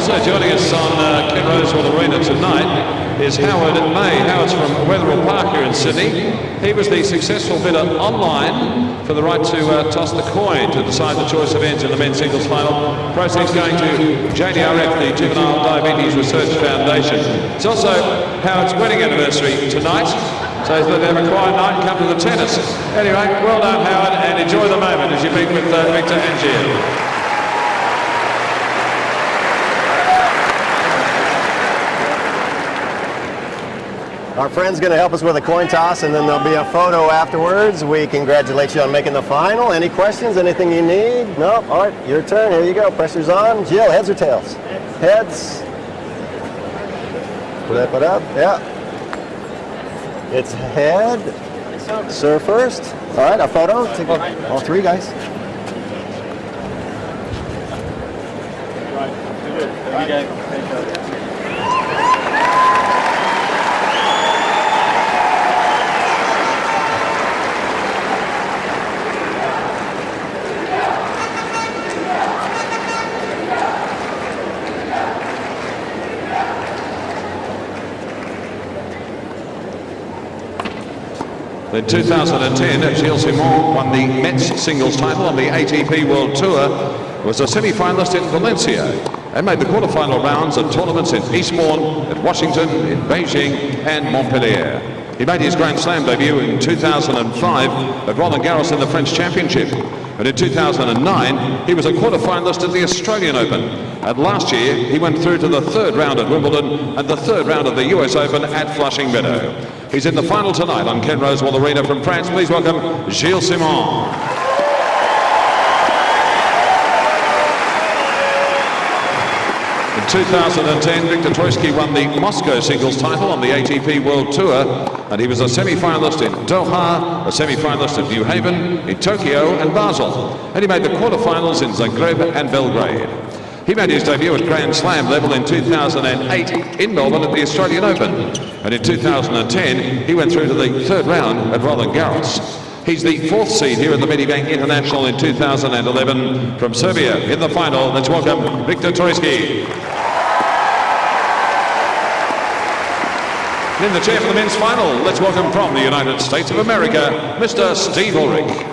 Also joining us on Ken Rosewell Arena tonight is Howard May. Howard's from Wetherill Park here in Sydney. He was the successful bidder online for the right to toss the coin to decide the choice of ends in the men's singles final. Proceeds going to JDRF, the Juvenile Diabetes Research Foundation. It's also Howard's wedding anniversary tonight, so he's going to have a quiet night and come to the tennis. Anyway, well done, Howard, and enjoy the moment as you meet with Viktor and Gilles. Our friend's going to help us with a coin toss, and then there'll be a photo afterwards. We congratulate you on making the final. Any questions? Anything you need? No? All right, your turn. Here you go. Pressure's on. Gilles, heads or tails? Heads. Flip it up. Yeah. It's head. Sir first. All right, a photo. Take all three guys. Right. Here we go. In 2010, Gilles Simon won the men's singles title on the ATP World Tour, was a semi-finalist in Valencia, and made the quarter-final rounds at tournaments in Eastbourne, in Washington, in Beijing and Montpellier. He made his Grand Slam debut in 2005 at Roland Garros in the French Championship. And in 2009, he was a quarter-finalist at the Australian Open. And last year, he went through to the third round at Wimbledon and the third round of the US Open at Flushing Meadow. He's in the final tonight on Ken Rosewell Arena from France. Please welcome Gilles Simon. In 2010, Viktor Troicki won the Moscow singles title on the ATP World Tour, and he was a semi-finalist in Doha, a semi-finalist in New Haven, in Tokyo and Basel, and he made the quarter-finals in Zagreb and Belgrade. He made his debut at Grand Slam level in 2008 in Melbourne at the Australian Open, and in 2010 he went through to the third round at Roland Garros. He's the fourth seed here at the Medibank International in 2011 from Serbia. In the final, let's welcome Viktor Troicki. In the chair for the men's final, let's welcome from the United States of America, Mr. Steve Ulrich.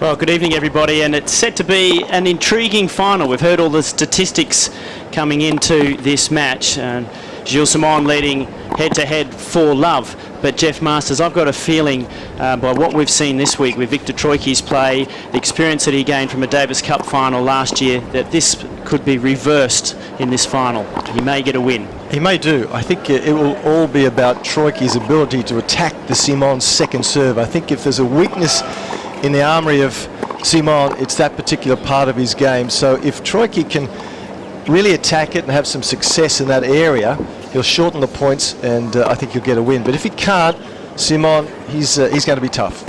Well, good evening, everybody, and it's set to be an intriguing final. We've heard all the statistics coming into this match. Gilles Simon leading head-to-head for love. But Jeff Masters, I've got a feeling by what we've seen this week with Viktor Troicki's play, the experience that he gained from a Davis Cup final last year, that this could be reversed in this final. He may get a win. He may do. I think it will all be about Troicki's ability to attack the Simon's second serve. I think if there's a weakness in the armoury of Simon, it's that particular part of his game. So if Troicki can really attack it and have some success in that area, he'll shorten the points, and I think he'll get a win. But if he can't, Simon, he's going to be tough.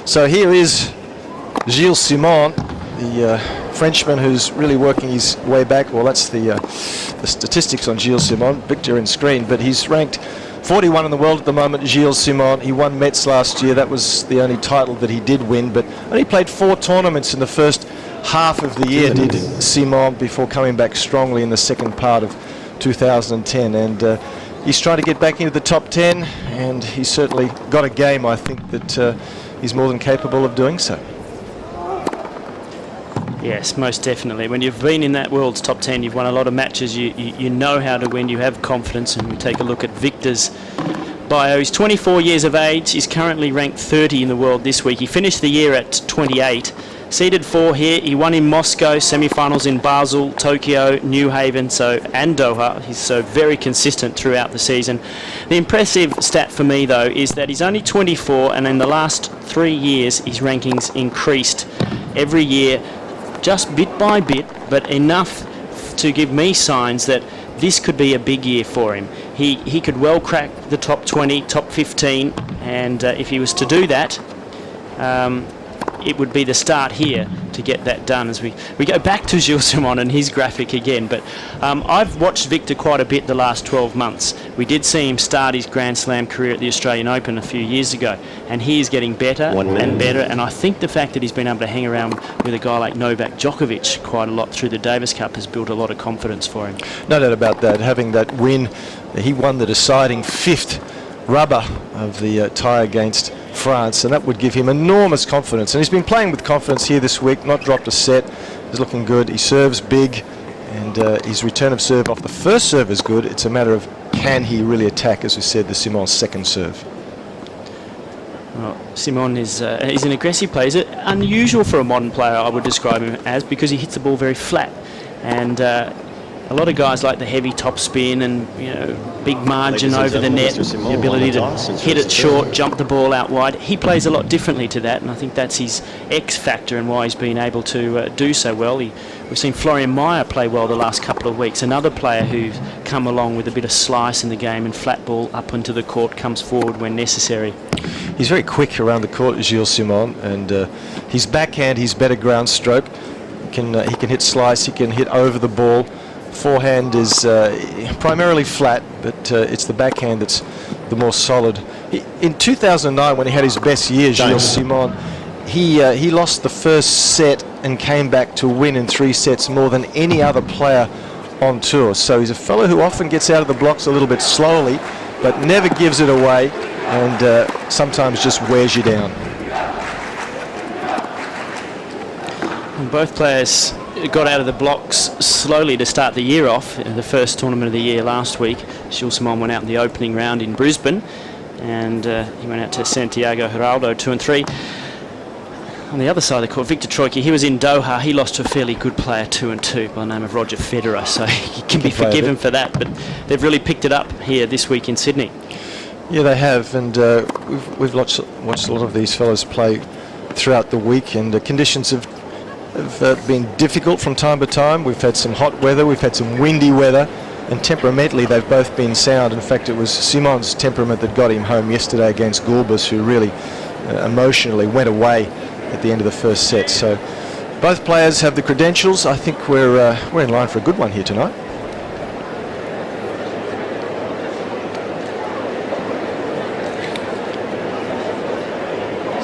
So here is Gilles Simon, the Frenchman who's really working his way back. Well, that's the statistics on Gilles Simon. Victor in screen, but he's ranked 41 in the world at the moment, Gilles Simon. He won Metz last year. That was the only title that he did win, but only played 4 tournaments in the first half of the year, did Simon, before coming back strongly in the second part of 2010. And he's trying to get back into the top 10, and he's certainly got a game, I think, that he's more than capable of doing so. Yes, most definitely. When you've been in that world's top 10, you've won a lot of matches, you know how to win, you have confidence. And we take a look at Viktor's bio. He's 24 years of age. He's currently ranked 30 in the world this week. He finished the year at 28. Seeded 4 here. He won in Moscow, semi-finals in Basel, Tokyo, New Haven, and Doha. He's so very consistent throughout the season. The impressive stat for me, though, is that he's only 24, and in the last 3 years, his rankings increased every year, just bit by bit, but enough to give me signs that this could be a big year for him. He could well crack the top 20, top 15, and if he was to do that, it would be the start here to get that done. As we go back to Gilles Simon and his graphic again, but I've watched Viktor quite a bit the last 12 months. We did see him start his Grand Slam career at the Australian Open a few years ago, and he is getting better and better, and I think the fact that he's been able to hang around with a guy like Novak Djokovic quite a lot through the Davis Cup has built a lot of confidence for him. No doubt about that. Having that win, he won the deciding 5th rubber of the tie against France, and that would give him enormous confidence. And he's been playing with confidence here this week, not dropped a set. He's looking good. He serves big, and his return of serve off the first serve is good. It's a matter of can he really attack, as we said, the Simon's second serve. Well, Simon is he's an aggressive player. He's unusual for a modern player, I would describe him as, because he hits the ball very flat, and a lot of guys like the heavy top spin and big margin over the net, the ability to hit it short, jump the ball out wide. He plays a lot differently to that, and I think that's his X factor and why he's been able to do so well. We've seen Florian Meyer play well the last couple of weeks, another player who's come along with a bit of slice in the game, and flat ball up into the court, comes forward when necessary. He's very quick around the court, Gilles Simon, and his backhand, his better ground stroke. He can hit slice, he can hit over the ball. Forehand is primarily flat, but it's the backhand that's the more solid. In 2009, when he had his best year, Gilles Simon, he lost the first set and came back to win in 3 sets more than any other player on tour. So he's a fellow who often gets out of the blocks a little bit slowly, but never gives it away, and sometimes just wears you down. And both players got out of the blocks slowly to start the year off. In the first tournament of the year last week, Gilles Simon went out in the opening round in Brisbane, and he went out to Santiago Geraldo 2 and 3. On the other side of the court, Viktor Troicki, he was in Doha. He lost to a fairly good player 2 and 2 by the name of Roger Federer, so he can be forgiven for that. But they've really picked it up here this week in Sydney. Yeah, they have, and we've watched a lot of these fellows play throughout the week, and the conditions have been difficult from time to time. We've had some hot weather, we've had some windy weather, and temperamentally they've both been sound. In fact, it was Simon's temperament that got him home yesterday against Gulbis, who really emotionally went away at the end of the first set. So both players have the credentials. I think we're in line for a good one here tonight.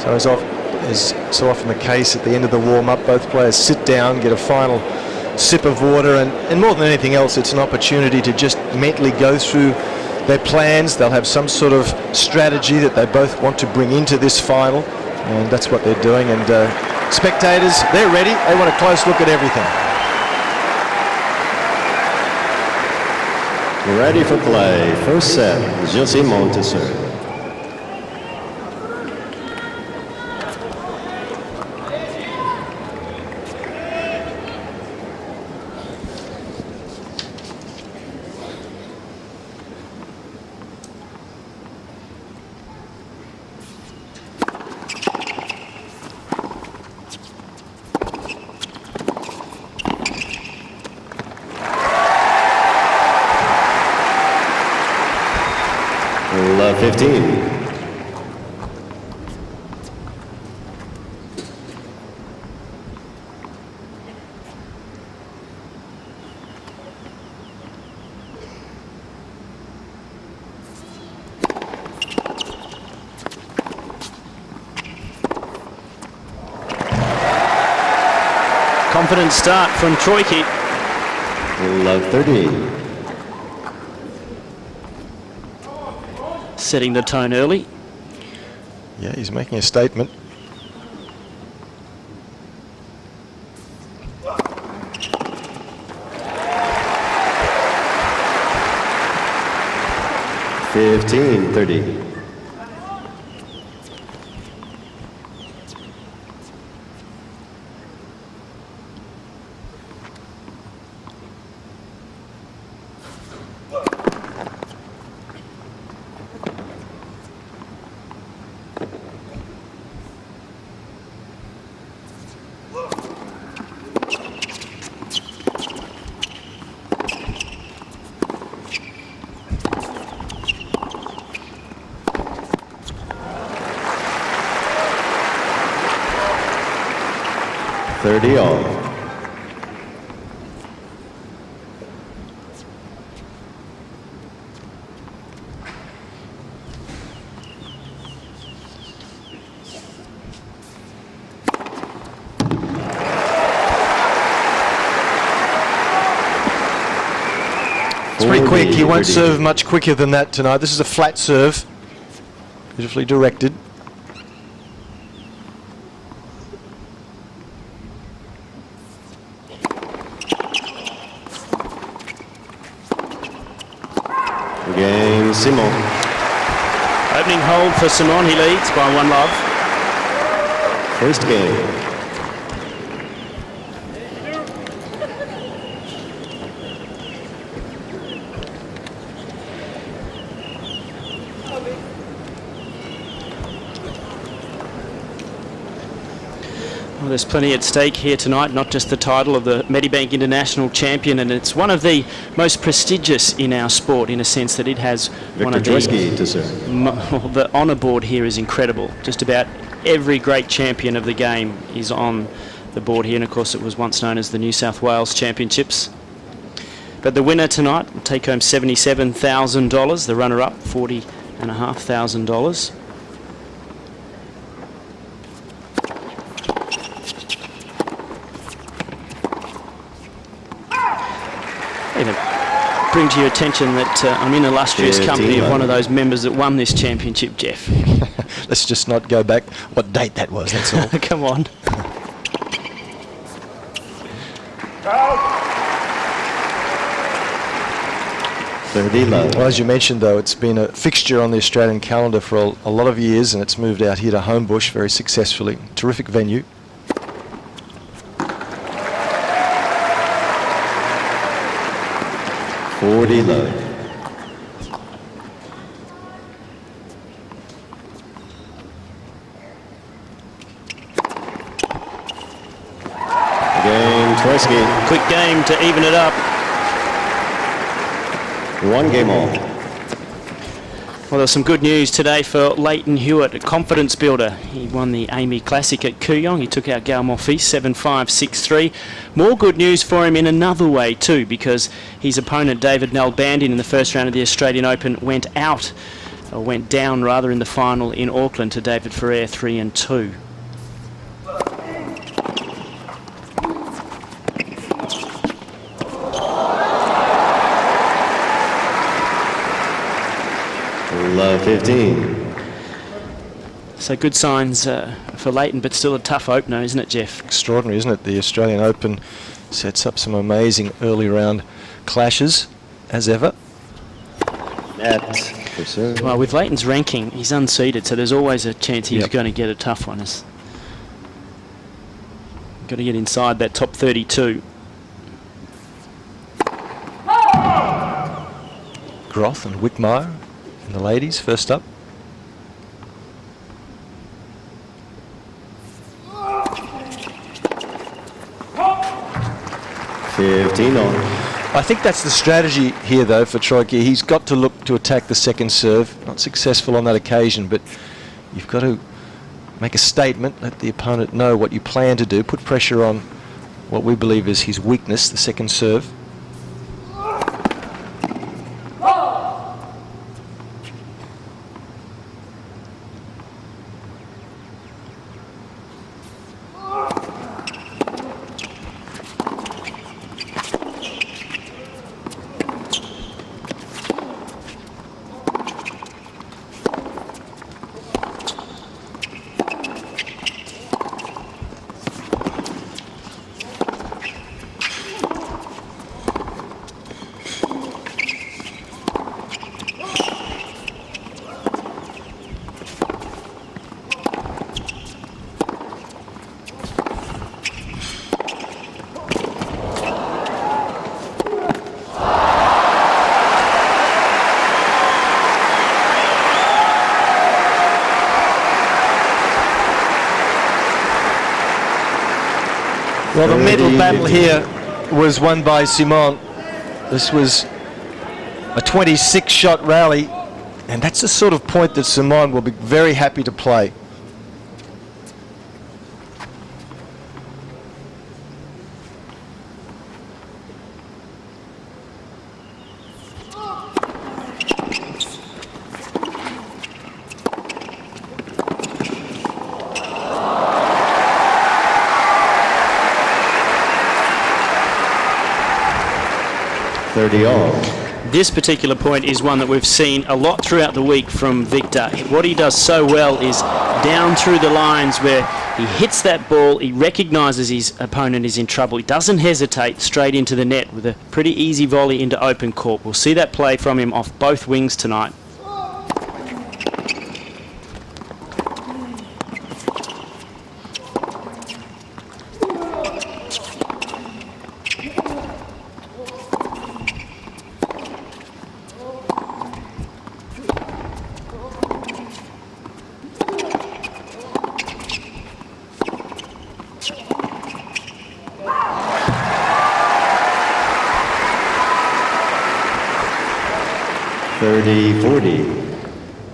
So as so often the case at the end of the warm-up, both players sit down, get a final sip of water, and more than anything else, it's an opportunity to just mentally go through their plans. They'll have some sort of strategy that they both want to bring into this final, and that's what they're doing. And spectators, they're ready. They want a close look at everything. Ready for play. First set, Gilles Simon to serve. Love 15. Confident start from Troicki. Love 13. Setting the tone early. Yeah, he's making a statement. 15-30. All. It's pretty quick. He won't serve much quicker than that tonight. This is a flat serve, beautifully directed. Game, Simon. Opening hold for Simon. He leads by 1 love. First game. Well, there's plenty at stake here tonight, not just the title of the Medibank International Champion, and it's one of the most prestigious in our sport in a sense that it has one Viktor of the... Troicki to serve. The honour board here is incredible. Just about every great champion of the game is on the board here, and of course it was once known as the New South Wales Championships. But the winner tonight will take home $77,000, the runner-up $40,500. Even bring to your attention that I'm in illustrious company of one of those members that won this championship, Jeff. Let's just not go back what date that was, that's all. Come on. Well, as you mentioned, though, it's been a fixture on the Australian calendar for a lot of years, and it's moved out here to Homebush very successfully. Terrific venue. Low. Game, Troicki. Quick game to even it up. 1 game all. Well, there's some good news today for Leighton Hewitt, a confidence builder. He won the Amy Classic at Kooyong. He took out Gal Morphis 7-5, 6-3. More good news for him in another way too, because his opponent David Nalbandian in the first round of the Australian Open went down rather in the final in Auckland to David Ferrer 3-2. Love 15. So good signs for Leighton, but still a tough opener, isn't it, Jeff? Extraordinary, isn't it? The Australian Open sets up some amazing early round clashes, as ever. Net for serve. Well, with Leighton's ranking, he's unseeded, so there's always a chance he's going to get a tough one. He's got to get inside that top 32. Groth and Wickmeyer and the ladies first up. I think that's the strategy here, though, for Troicki. He's got to look to attack the second serve. Not successful on that occasion, but you've got to make a statement, let the opponent know what you plan to do, put pressure on what we believe is his weakness, the second serve. Well, the middle battle here was won by Simon. This was a 26-shot rally, and that's the sort of point that Simon will be very happy to play. This particular point is one that we've seen a lot throughout the week from Viktor. What he does so well is down through the lines where he hits that ball, he recognises his opponent is in trouble. He doesn't hesitate, straight into the net with a pretty easy volley into open court. We'll see that play from him off both wings tonight.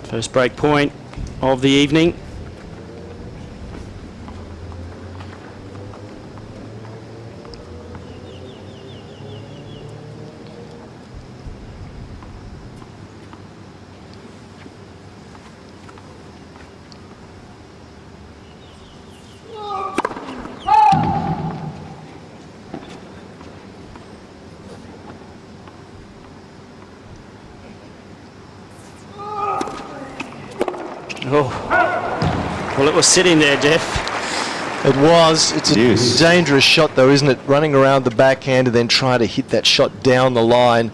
First break point of the evening. Oh, well, it was sitting there, Jeff. It was. It's a dangerous shot, though, isn't it? Running around the backhand and then trying to hit that shot down the line.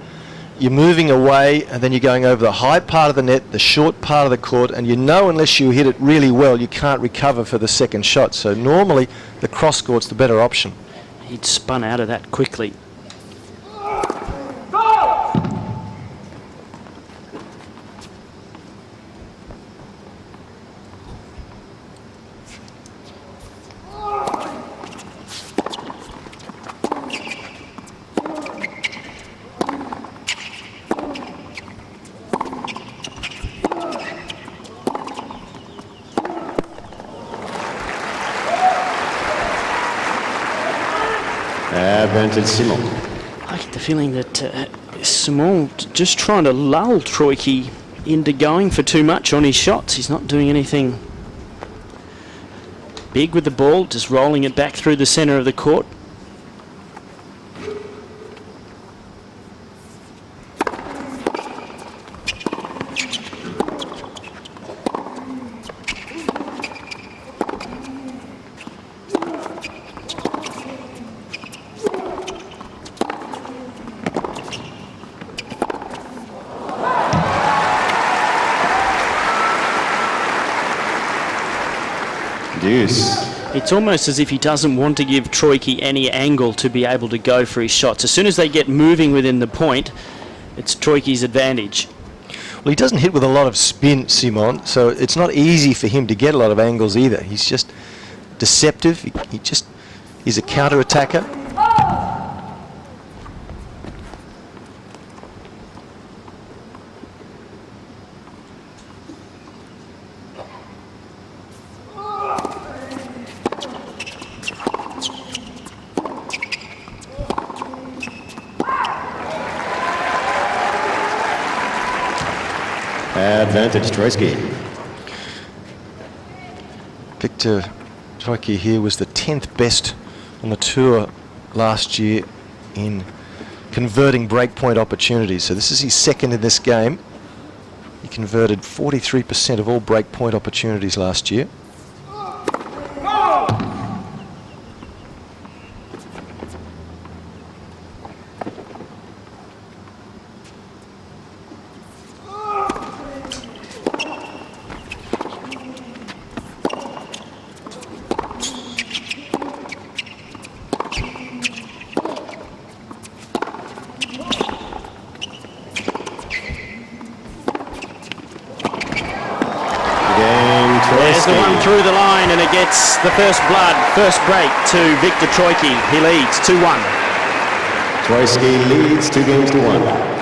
You're moving away, and then you're going over the high part of the net, the short part of the court, and you know unless you hit it really well, you can't recover for the second shot. So normally, the cross court's the better option. He'd spun out of that quickly. Advantage Simon. I get the feeling that Simon just trying to lull Troicki into going for too much on his shots. He's not doing anything big with the ball, just rolling it back through the centre of the court. It's almost as if he doesn't want to give Troicki any angle to be able to go for his shots. As soon as they get moving within the point, it's Troicki's advantage. Well, he doesn't hit with a lot of spin, Simon, so it's not easy for him to get a lot of angles either. He's just deceptive. He's a counter-attacker. Advantage Troicki. Viktor Troicki here was the 10th best on the tour last year in converting breakpoint opportunities. So this is his second in this game. He converted 43% of all breakpoint opportunities last year. There's the one through the line, and it gets the first break to Viktor Troicki. He leads 2-1. Troicki leads 2 games to 1.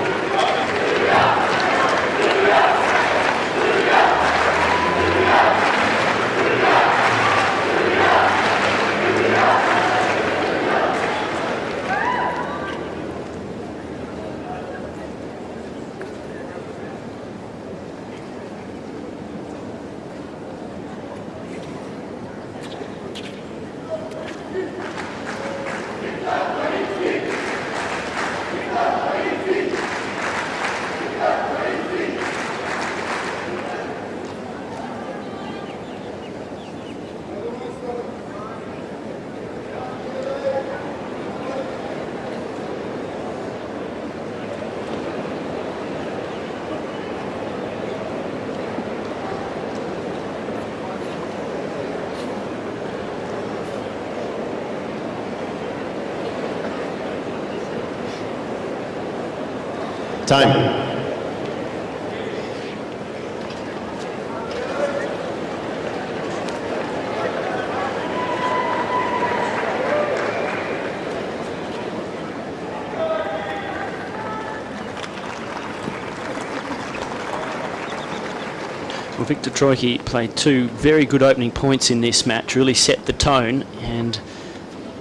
Time. Well, Viktor Troicki played 2 very good opening points in this match, really set the tone, and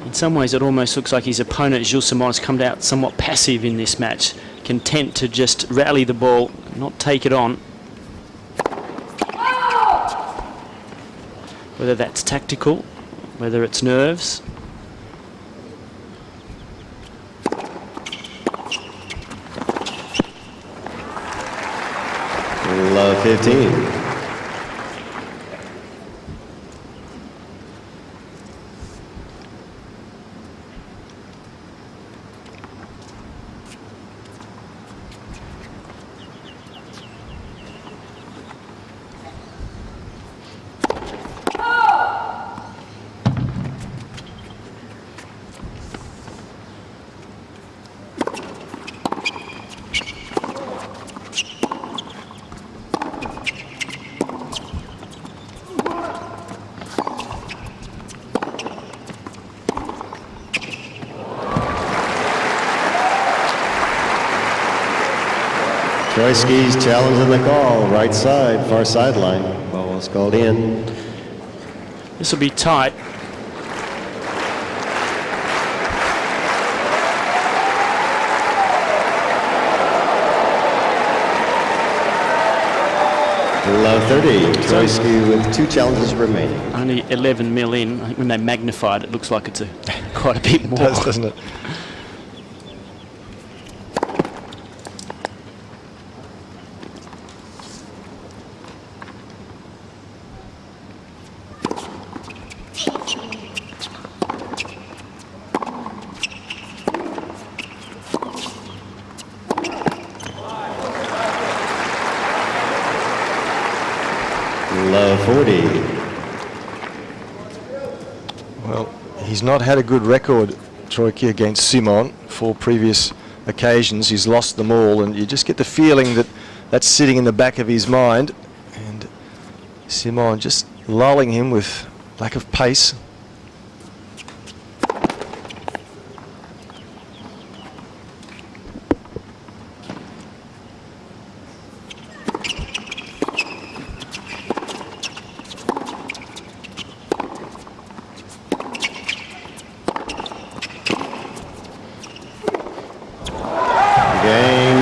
in some ways it almost looks like his opponent, Gilles Simon, has come out somewhat passive in this match, content to just rally the ball, not take it on. Whether that's tactical, whether it's nerves. Love 15. Troicki's challenging the call, right side, far sideline. Ball was called in. This will be tight. Love 30. Troicki with 2 challenges remaining. Only 11 mil in. I think when they magnify it, it looks like it's quite a bit more. It does, doesn't it? Love 40. Well, he's not had a good record, Troicki, against Simon. 4 previous occasions, he's lost them all, and you just get the feeling that that's sitting in the back of his mind, and Simon just lulling him with lack of pace.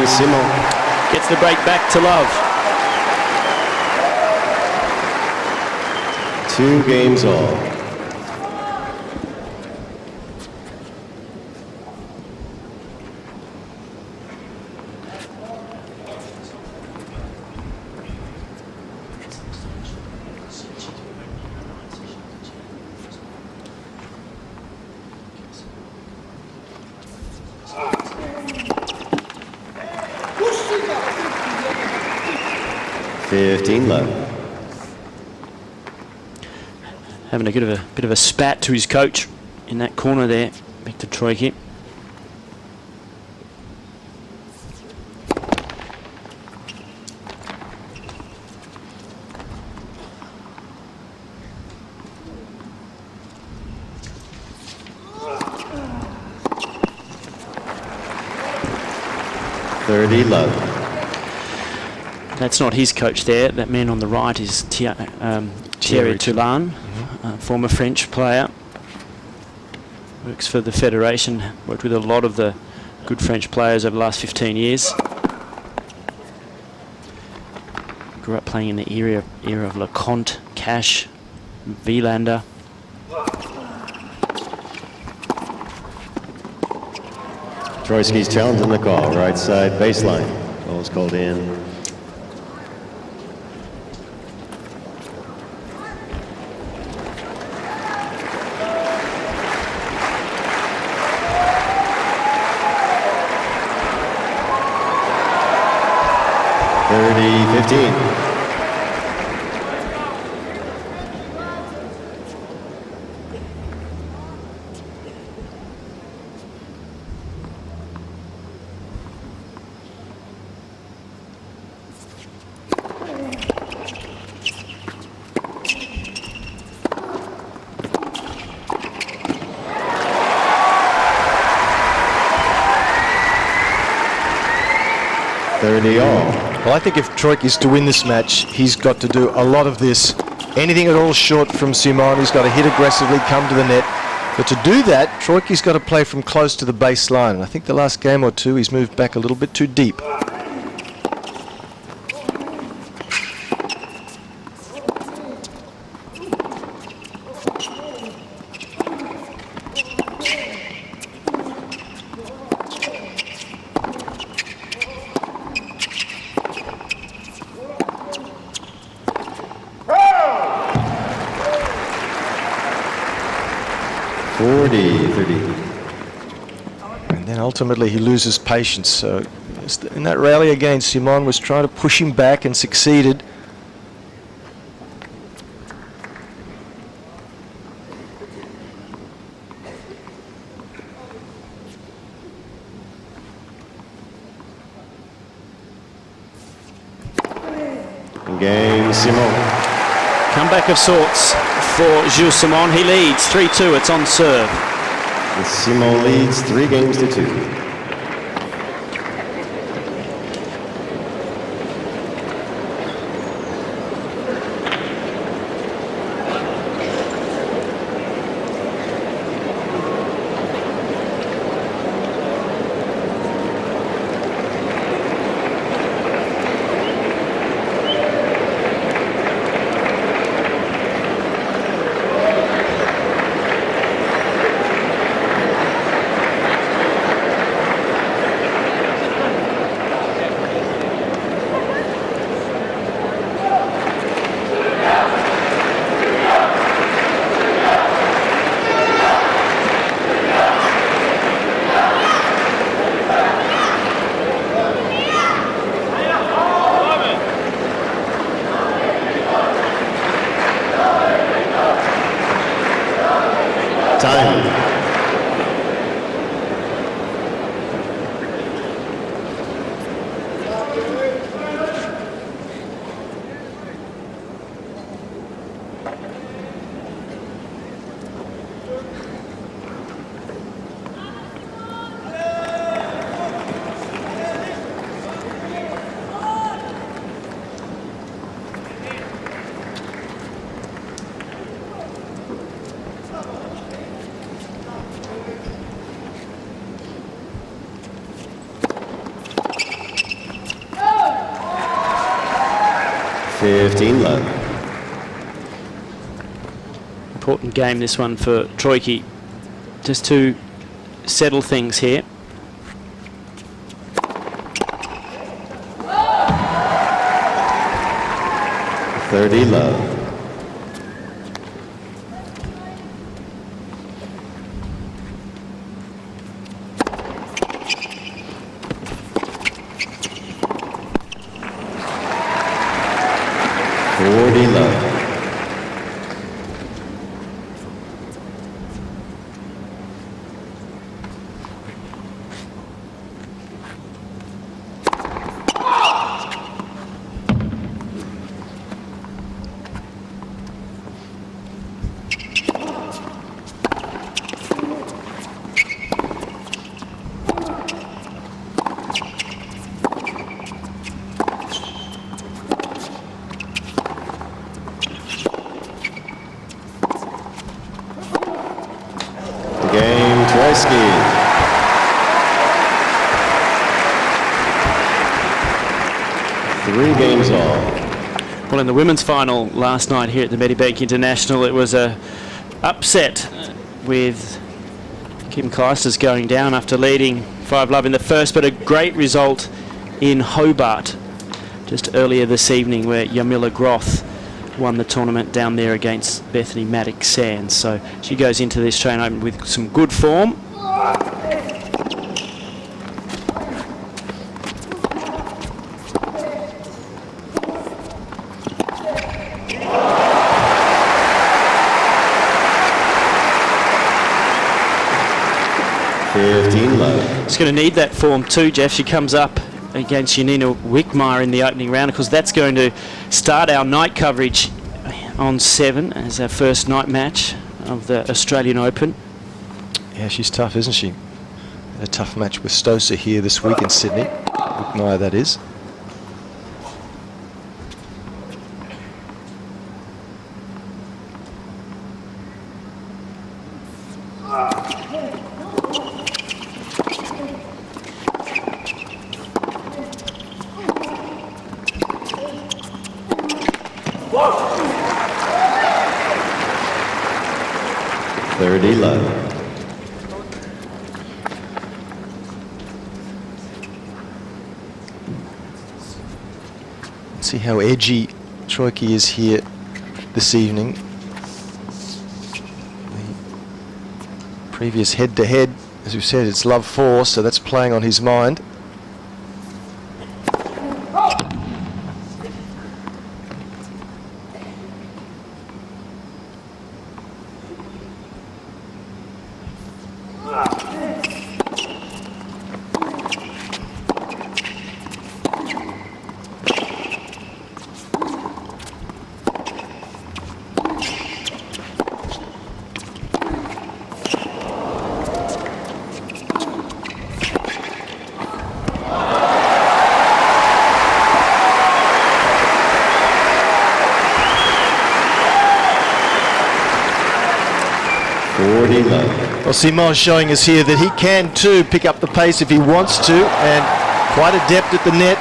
Simon gets the break back to love. 2 games all. Love. Having a bit of a spat to his coach in that corner there, Viktor Troicki. 30 love. That's not his coach there. That man on the right is Thierry Toulon, former French player. Works for the Federation, worked with a lot of the good French players over the last 15 years. Grew up playing in the era of Leconte, Cash, Wielander. Troicki's challenging the call, right side baseline. Ball's called in. Well, I think if Troicki's to win this match, he's got to do a lot of this. Anything at all short from Simon, he's got to hit aggressively, come to the net. But to do that, Troicki's got to play from close to the baseline. And I think the last game or two, he's moved back a little bit too deep. And then ultimately he loses patience. So in that rally again, Simon was trying to push him back and succeeded. Game, Simon. Comeback of sorts for Gilles Simon. He leads 3-2. It's on serve. And Simon leads 3-2. Important game, this one, for Troicki, just to settle things here. Love. games all. Well, in the women's final last night here at the Medibank International, it was a upset with Kim Clijsters going down after leading 5-love in the first, but a great result in Hobart just earlier this evening, where Yamila Groth won the tournament down there against Bethany Maddox Sands. So she goes into this Australian Open with some good form. It's going to need that form too, Jeff. She comes up against Janina Wickmeyer in the opening round. Of course, that's going to start our night coverage on 7 as our first night match of the Australian Open. Yeah, she's tough, isn't she? A tough match with Stoser here this week in Sydney. Wickmeyer, that is. See how edgy Troicki is here this evening. The previous head-to-head, as we've said, it's love 4, so that's playing on his mind. Well, Simon's showing us here that he can too pick up the pace if he wants to, and quite adept at the net.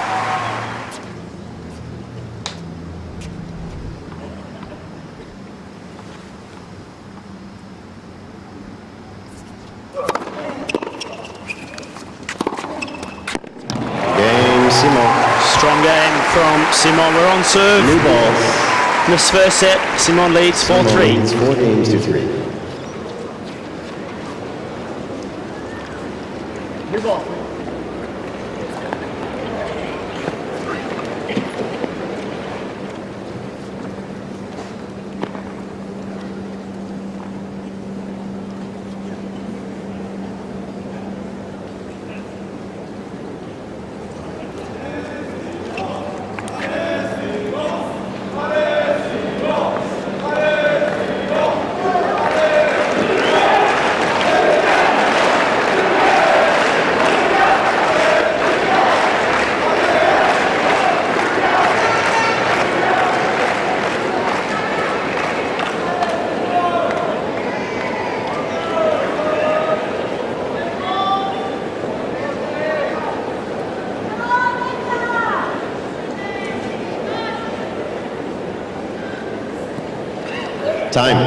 Game, Simon. Strong game from Simon. We're on serve. New balls. In this first set, Simon leads 4-3. It's 4 games to 3. Time.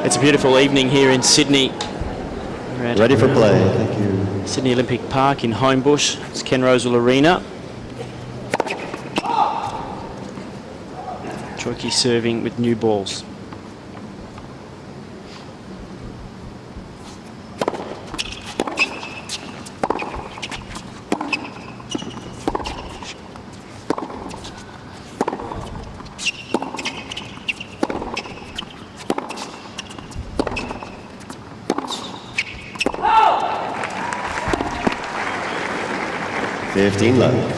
It's a beautiful evening here in Sydney. We're at Ready for play. Thank you. Sydney Olympic Park in Homebush. It's Ken Rosewell Arena. Troicki serving with new balls. Love.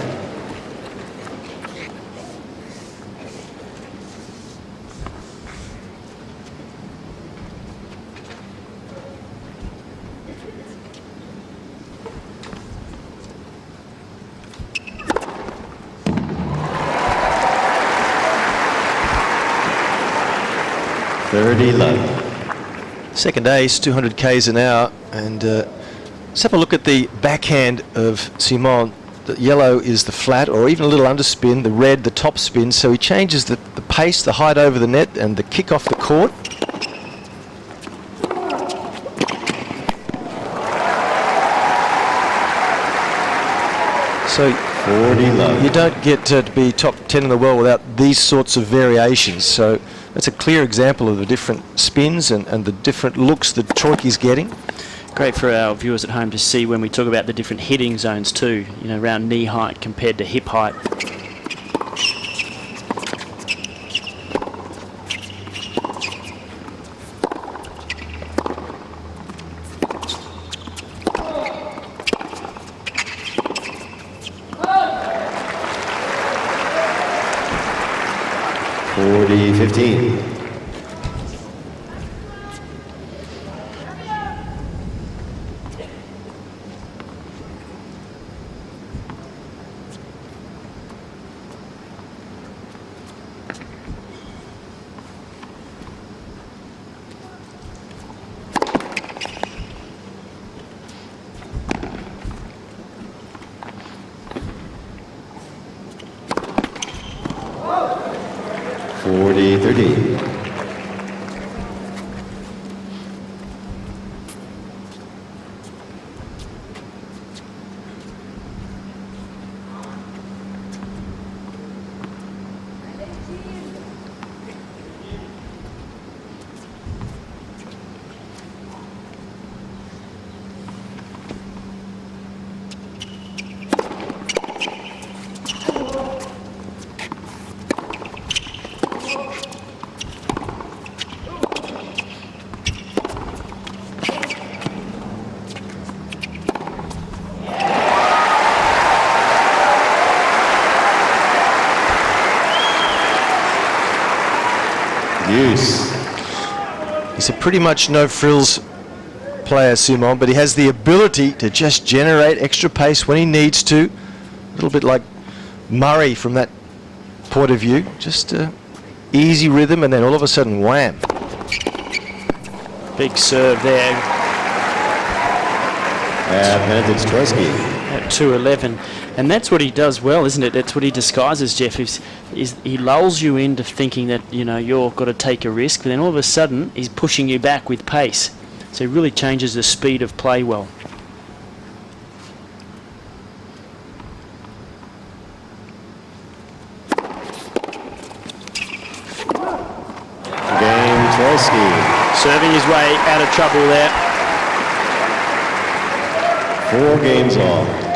30 love. Second ace, 200 k's an hour, and let's have a look at the backhand of Simon. The yellow is the flat, or even a little underspin. The red, the top spin. So he changes the pace, the height over the net, and the kick off the court. So 40 love. you don't get to be top 10 in the world without these sorts of variations. So that's a clear example of the different spins and the different looks that Troicki's getting. Great for our viewers at home to see when we talk about the different hitting zones too, you know, around knee height compared to hip height. $40-15. $40-13. Use. He's a pretty much no-frills player, Simon, but he has the ability to just generate extra pace when he needs to. A little bit like Murray from that point of view. Just easy rhythm, and then all of a sudden, wham. Big serve there Advantage Troicki. at 2-11. And that's what he does well, isn't it? That's what he disguises, Jeff, is he lulls you into thinking that, you know, you've got to take a risk, but then all of a sudden he's pushing you back with pace. So he really changes the speed of play well. Game Troicki. Serving his way out of trouble there. 4 games all.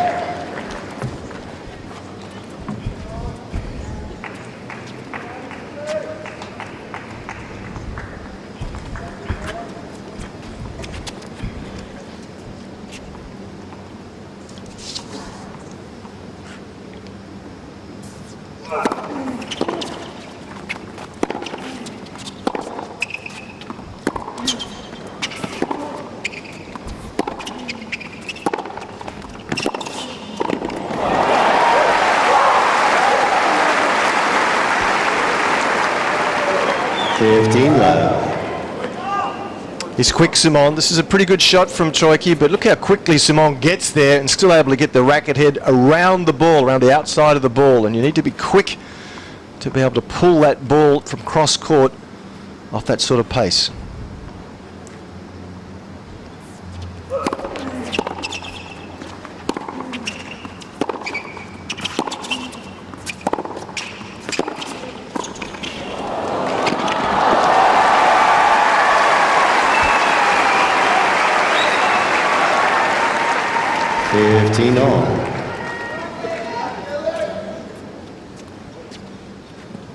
He's quick, Simon. This is a pretty good shot from Troicki, but look how quickly Simon gets there and still able to get the racket head around the ball, around the outside of the ball. And you need to be quick to be able to pull that ball from cross court off that sort of pace.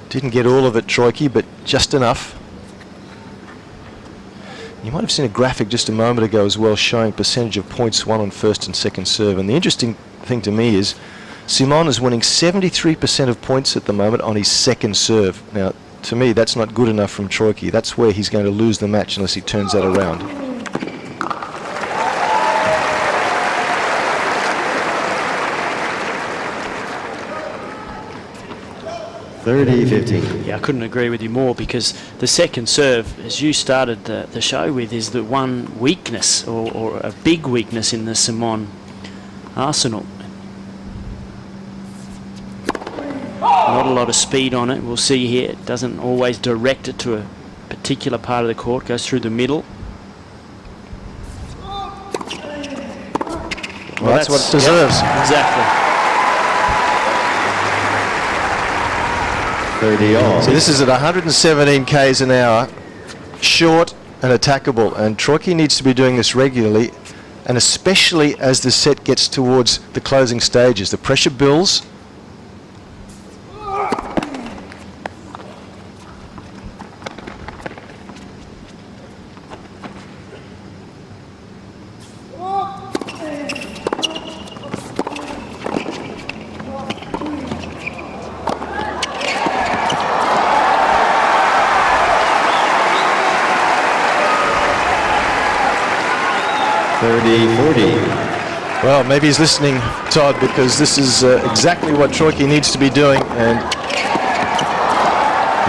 Didn't get all of it, Troicki, but just enough. You might have seen a graphic just a moment ago as well showing percentage of points won on first and second serve. And the interesting thing to me is Simon is winning 73% of points at the moment on his second serve. Now, to me, that's not good enough from Troicki. That's where he's going to lose the match unless he turns that around. 30-15. Yeah, I couldn't agree with you more, because the second serve, as you started the show with, is the one weakness, or a big weakness in the Simon arsenal. Not a lot of speed on it. We'll see here. It doesn't always direct it to a particular part of the court. Goes through the middle. Well, that's what it deserves. Yeah, exactly. 30 all. So this is at 117 k's an hour, short and attackable, and Troicki needs to be doing this regularly, and especially as the set gets towards the closing stages. The pressure builds. Well, maybe he's listening, Todd, because this is exactly what Troicki needs to be doing, and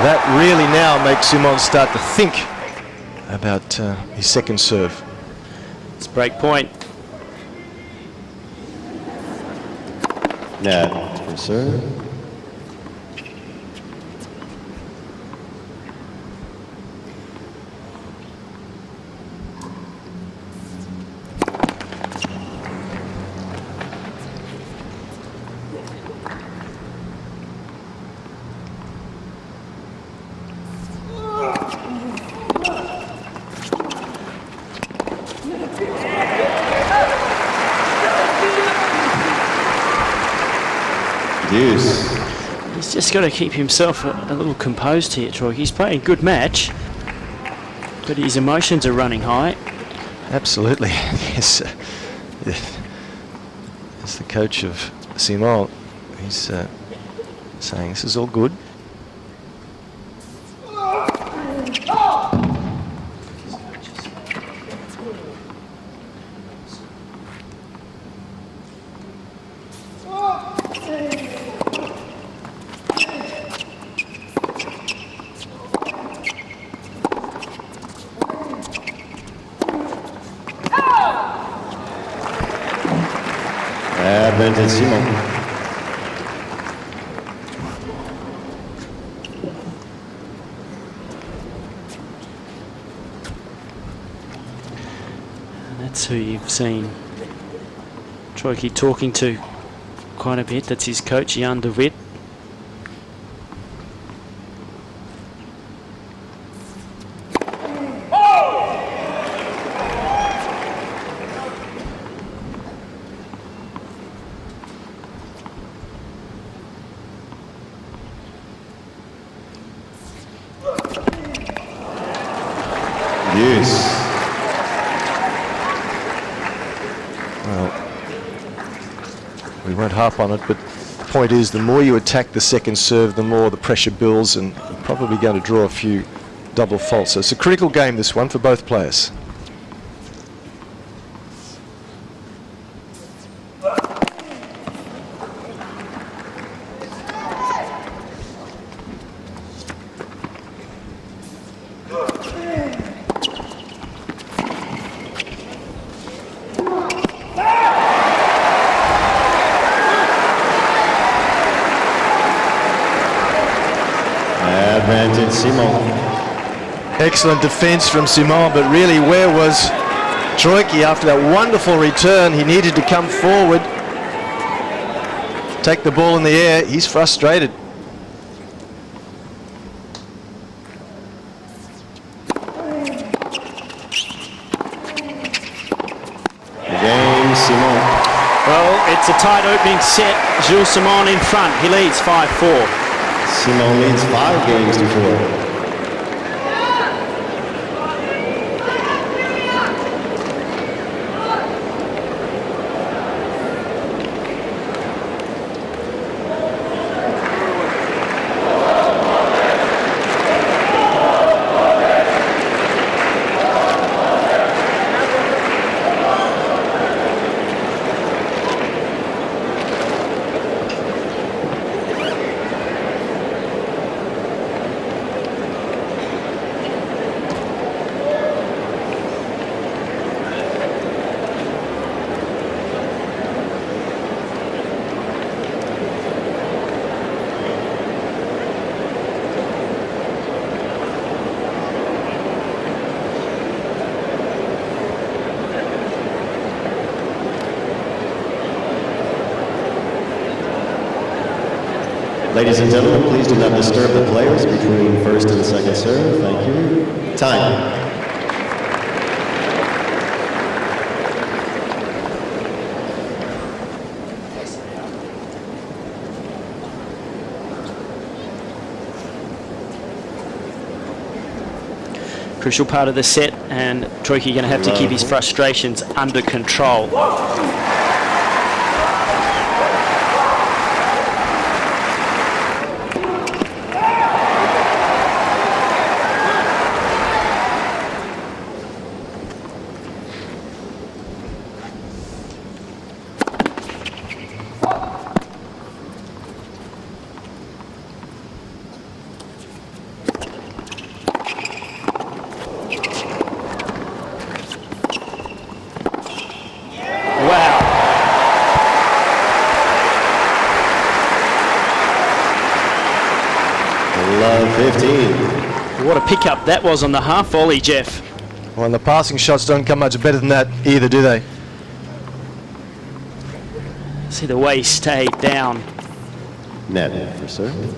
that really now makes Simon start to think about his second serve. It's break point. Net for serve. He's just got to keep himself a little composed here, Troy. He's playing a good match, but his emotions are running high. Absolutely. Yes. As the coach of Simon, he's saying this is all good. Advantage Simon. And that's who you've seen Troicki talking to quite a bit. That's his coach, Jan de Wit. We won't harp on it, but the point is, the more you attack the second serve, the more the pressure builds, and you're probably going to draw a few double faults. So it's a critical game, this one, for both players. Advantage Simon. Excellent defense from Simon, but really, where was Troicki after that wonderful return? He needed to come forward, take the ball in the air. He's frustrated. Game Simon. Well, it's a tight opening set. Gilles Simon in front. He leads 5-4. Simon leads 5 games to 4. Ladies and gentlemen, please do not disturb the players between first and second serve. Thank you. Time. Crucial part of the set, and Troicki going to have to keep his frustrations under control. Love 15. What a pickup that was on the half volley, Jeff. Well, and the passing shots don't come much better than that either, do they? See the way he stayed down. Net for serve.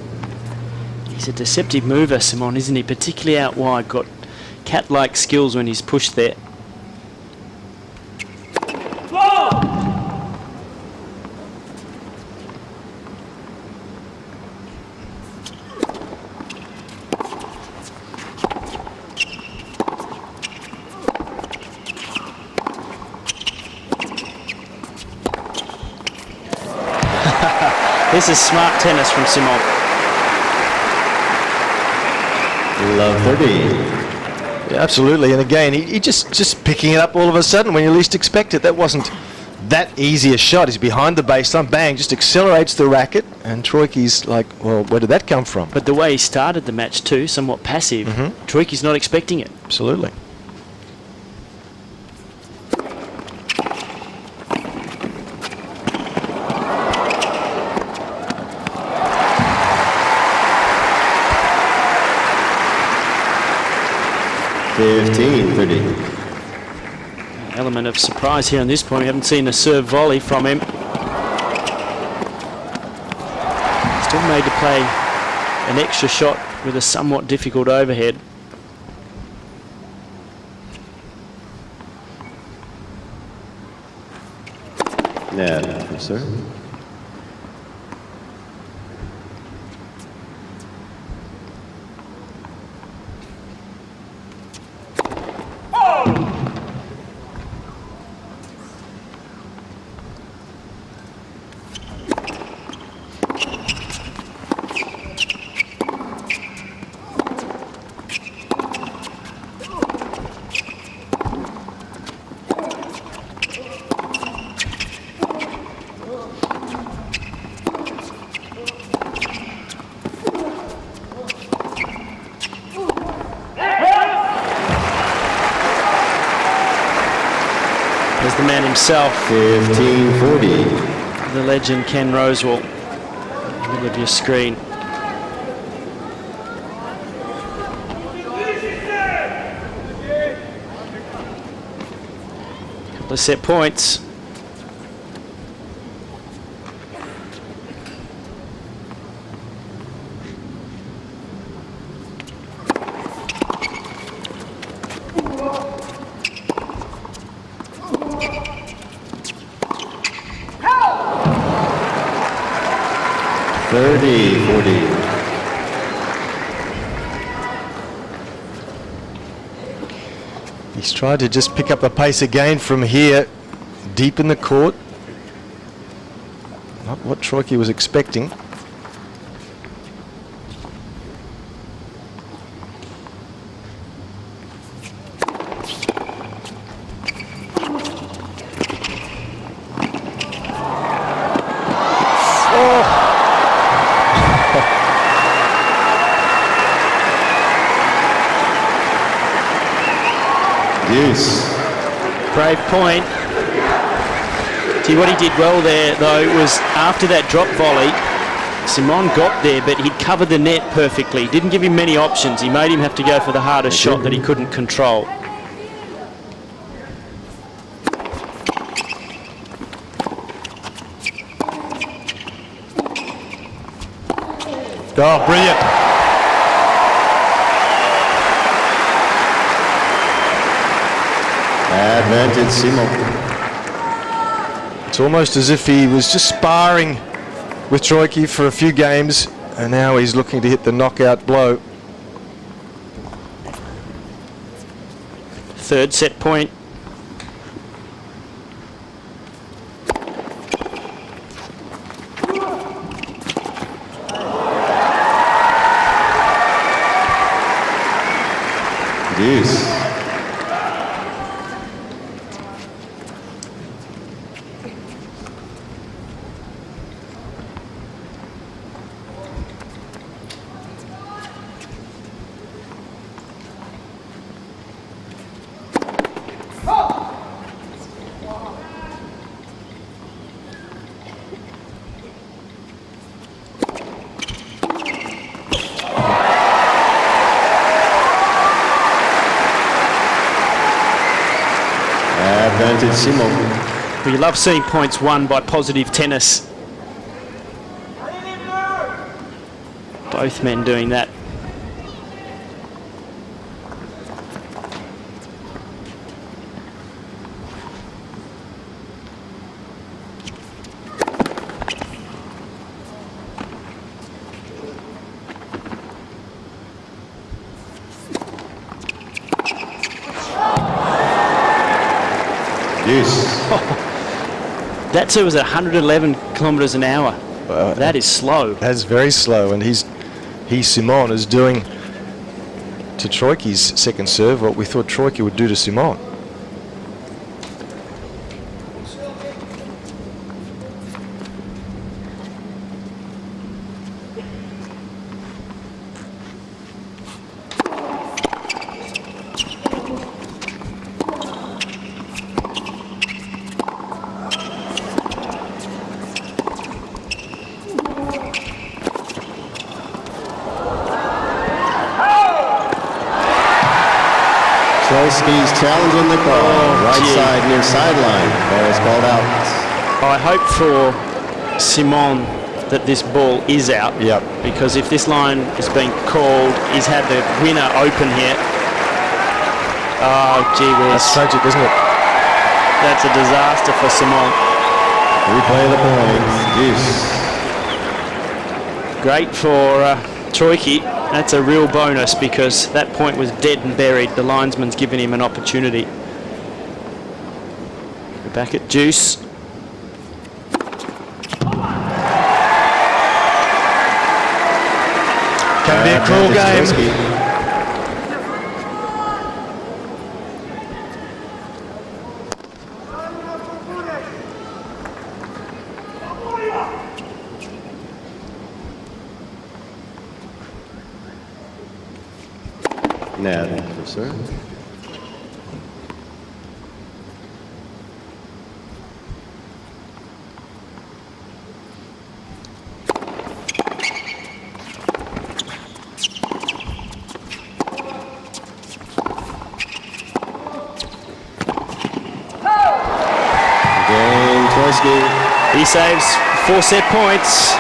He's a deceptive mover, Simon, isn't he? Particularly out wide. Got cat-like skills when he's pushed there. This is smart tennis from Simon. Love 30. Yeah, absolutely. And again, he just picking it up all of a sudden when you least expect it. That wasn't that easy a shot. He's behind the baseline, bang, just accelerates the racket. And Troicki's like, well, where did that come from? But the way he started the match too, somewhat passive. Troicki's not expecting it. Absolutely. Element of surprise here on this point. We haven't seen a serve volley from him. Still made to play an extra shot with a somewhat difficult overhead. Yeah, for serve. There's the man himself, 1540. the legend Ken Rosewall, in the middle of your screen. Couple of set points. He's tried to just pick up the pace again from here, deep in the court. Not what Troicki was expecting. Brave point. See, what he did well there, though, was after that drop volley, Simon got there, but he'd covered the net perfectly. Didn't give him many options. He made him have to go for the hardest shot that he couldn't control. Oh, brilliant. Advantage Simon. It's almost as if he was just sparring with Troicki for a few games, and now he's looking to hit the knockout blow. Third set point. Deuce. Advantage Simon. We love seeing points won by positive tennis. Both men doing that. That too was 111 kilometres an hour. That is slow. That's very slow, and Simon is doing to Troicki's second serve what we thought Troicki would do to Simon. Troicki's challenging the call. Right side near sideline. Ball is called out. I hope for Simon that this ball is out. Yep. Because if this line is being called, he's had the winner open here. Oh, gee whiz. That's tragic, isn't it? That's a disaster for Simon. Replay the point. Deuce. Great for Troicki. That's a real bonus because that point was dead and buried. The linesman's given him an opportunity. We're back at deuce. Can be a cruel game. Ned, sir. Game, Troicki. He saves 4 set points.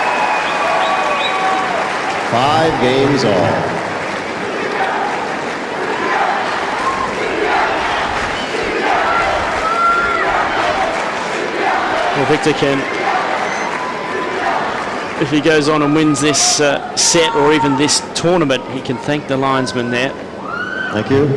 5 games all. Well, Victor can, if he goes on and wins this set or even this tournament, he can thank the linesman there. Thank you.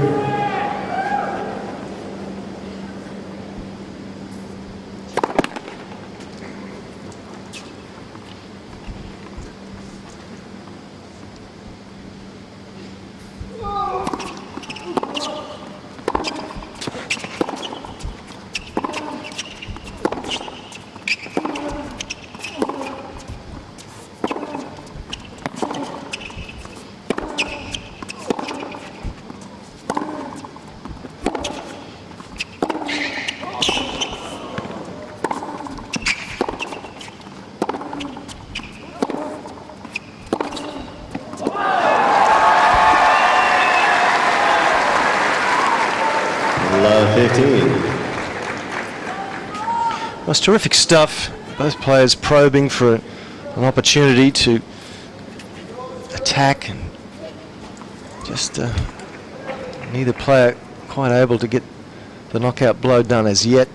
Love 15. Well, it's terrific stuff. Both players probing for an opportunity to attack, and just neither player quite able to get the knockout blow done as yet.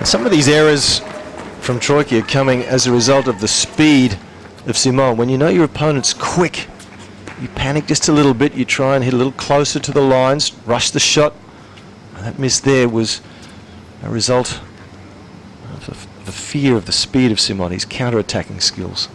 Some of these errors from Troicki are coming as a result of the speed of Simon. When you know your opponent's quick, you panic just a little bit, you try and hit a little closer to the lines, rush the shot. And that miss there was a result of the fear of the speed of Simon, his counter-attacking skills.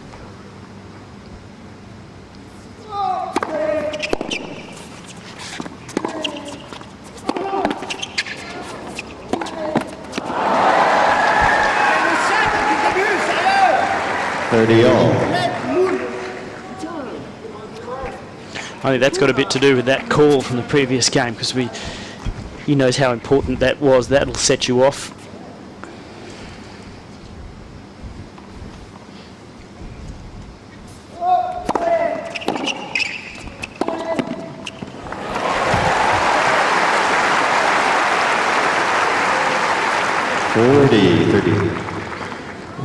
I think that's got a bit to do with that call from the previous game, because he knows how important that was. That'll set you off.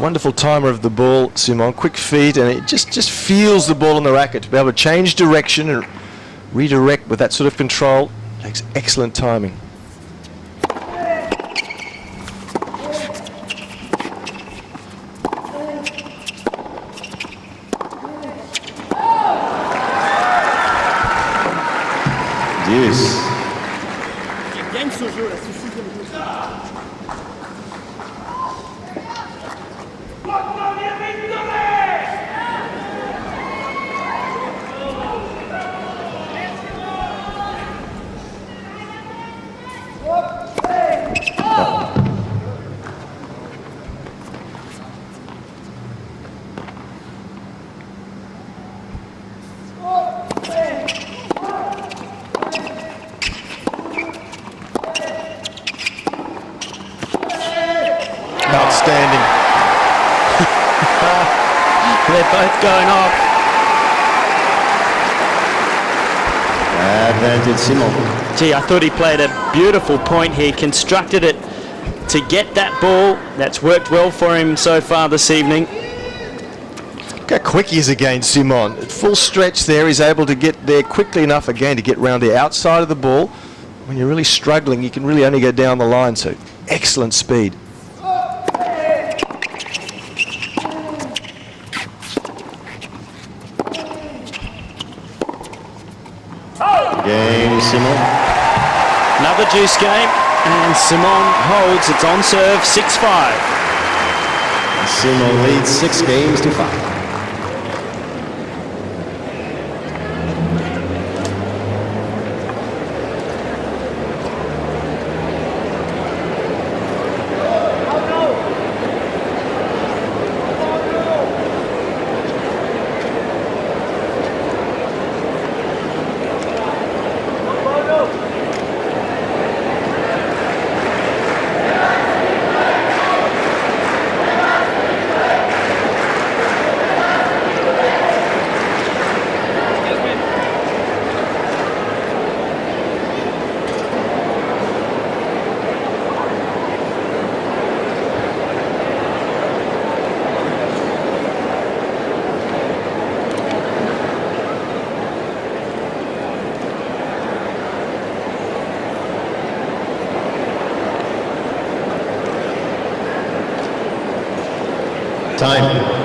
Wonderful timer of the ball, Simon. Quick feet, and it just feels the ball in the racket. To be able to change direction and redirect with that sort of control takes excellent timing. Deuce. Outstanding. They're both going off. Advantage Simon. Gee, I thought he played a beautiful point here, constructed it to get that ball. That's worked well for him so far this evening. Look how quick he is again, Simon. At full stretch there, he's able to get there quickly enough again to get round the outside of the ball. When you're really struggling, you can really only go down the line, so excellent speed. Game, Simon. Another juice game, and Simon holds. It's on serve, 6-5. Simon leads 6 games to 5. Time.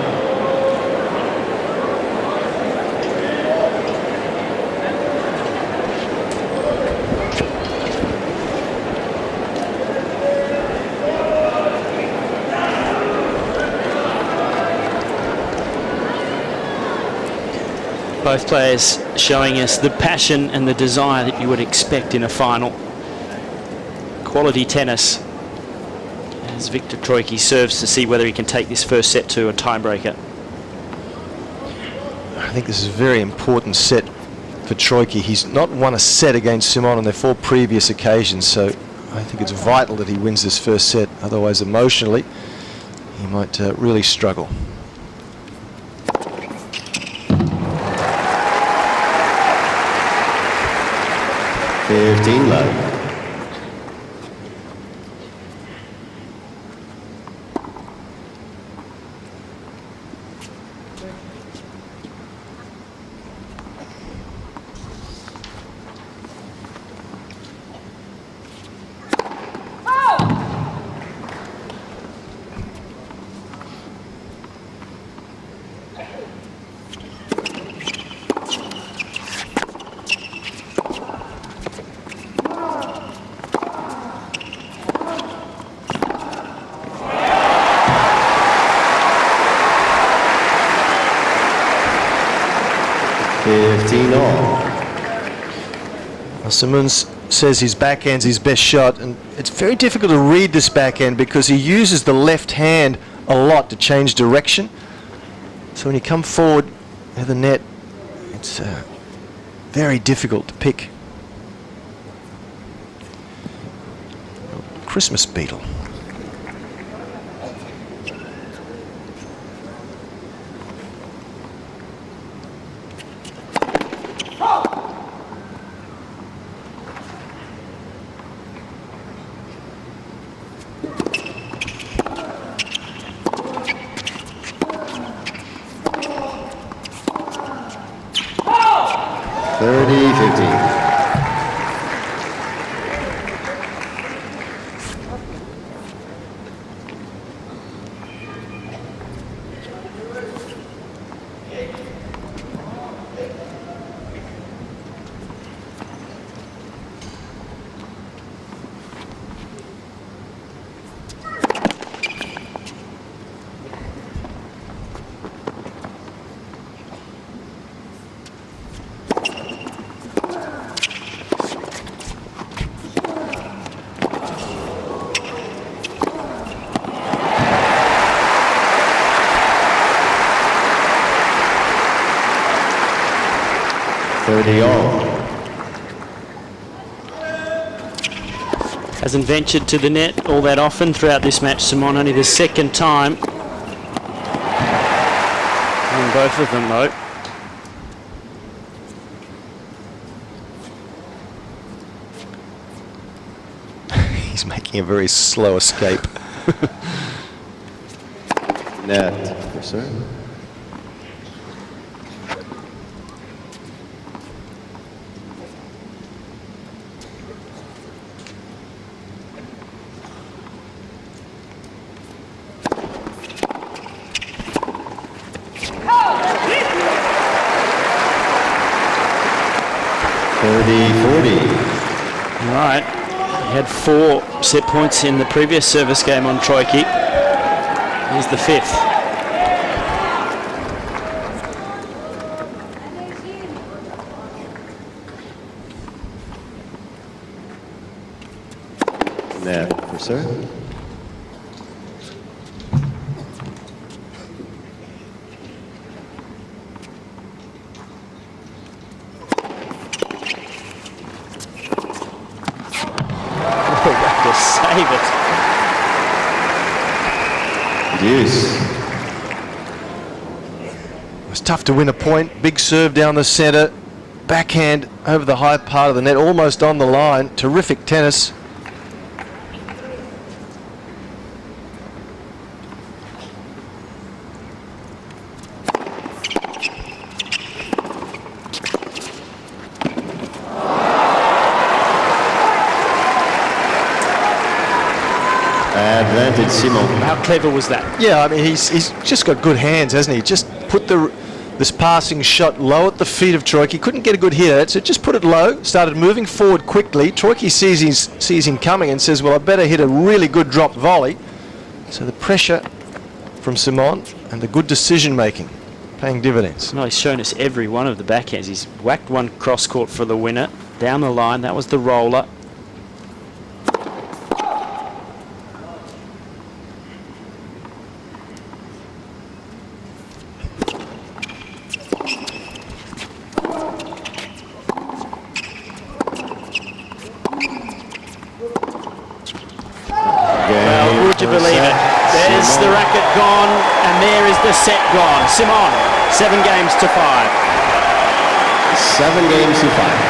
Both players showing us the passion and the desire that you would expect in a final. Quality tennis as Viktor Troicki serves to see whether he can take this first set to a tiebreaker. I think this is a very important set for Troicki. He's not won a set against Simon on their 4 previous occasions, so I think it's vital that he wins this first set. Otherwise, emotionally, he might really struggle. 15 love. Simons says his backhand's his best shot, and it's very difficult to read this backhand because he uses the left hand a lot to change direction. So when you come forward to the net, it's very difficult to pick. Christmas beetle. Hasn't ventured to the net all that often throughout this match, Simon. Only the second time. On both of them, though. He's making a very slow escape. Net, yes, sir. All right, he had 4 set points in the previous service game on Troicki. Here's the 5th. Net for sir. Save it. Deuce. It was tough to win a point. Big serve down the centre. Backhand over the high part of the net, almost on the line. Terrific tennis. advantage, Simon. How clever was that? Yeah, I mean, he's just got good hands, hasn't he? Just put this passing shot low at the feet of Troicki. Couldn't get a good hit at it, so just put it low, started moving forward quickly. Troicki sees him coming and says, well, I better hit a really good drop volley. So the pressure from Simon and the good decision making paying dividends. Well, he's shown us every one of the backhands. He's whacked one cross court for the winner. Down the line, that was the roller. Well, would you believe it? There's the racket gone, and there is the set gone. Simon, 7 games to 5. 7 games to 5.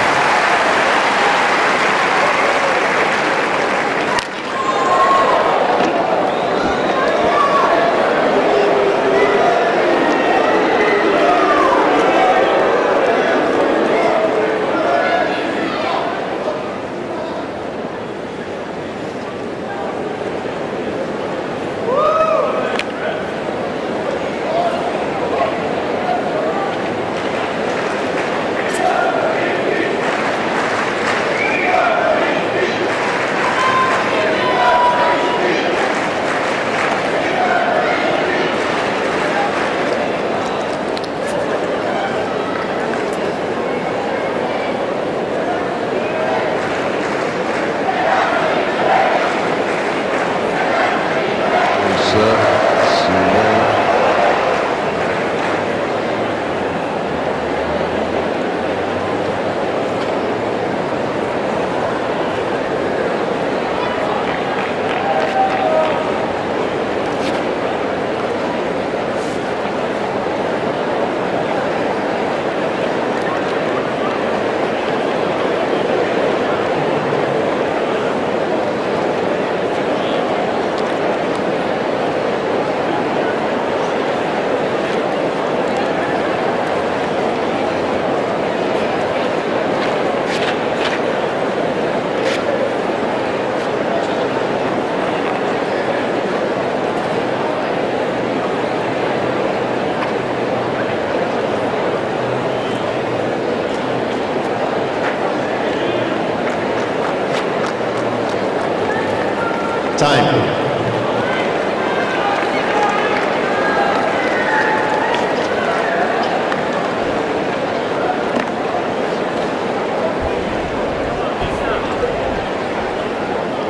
Time.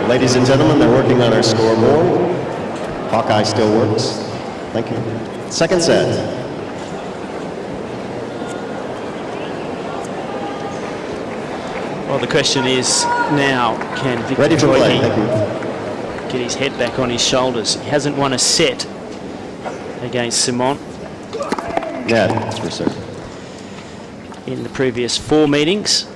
Ladies and gentlemen, they're working on our scoreboard. Hawkeye still works. Thank you. Second set. Well, the question is now, can Viktor Ready for play. Thank Troicki you. get his head back on his shoulders? He hasn't won a set against Simon Yeah, that's for certain. in the previous 4 meetings.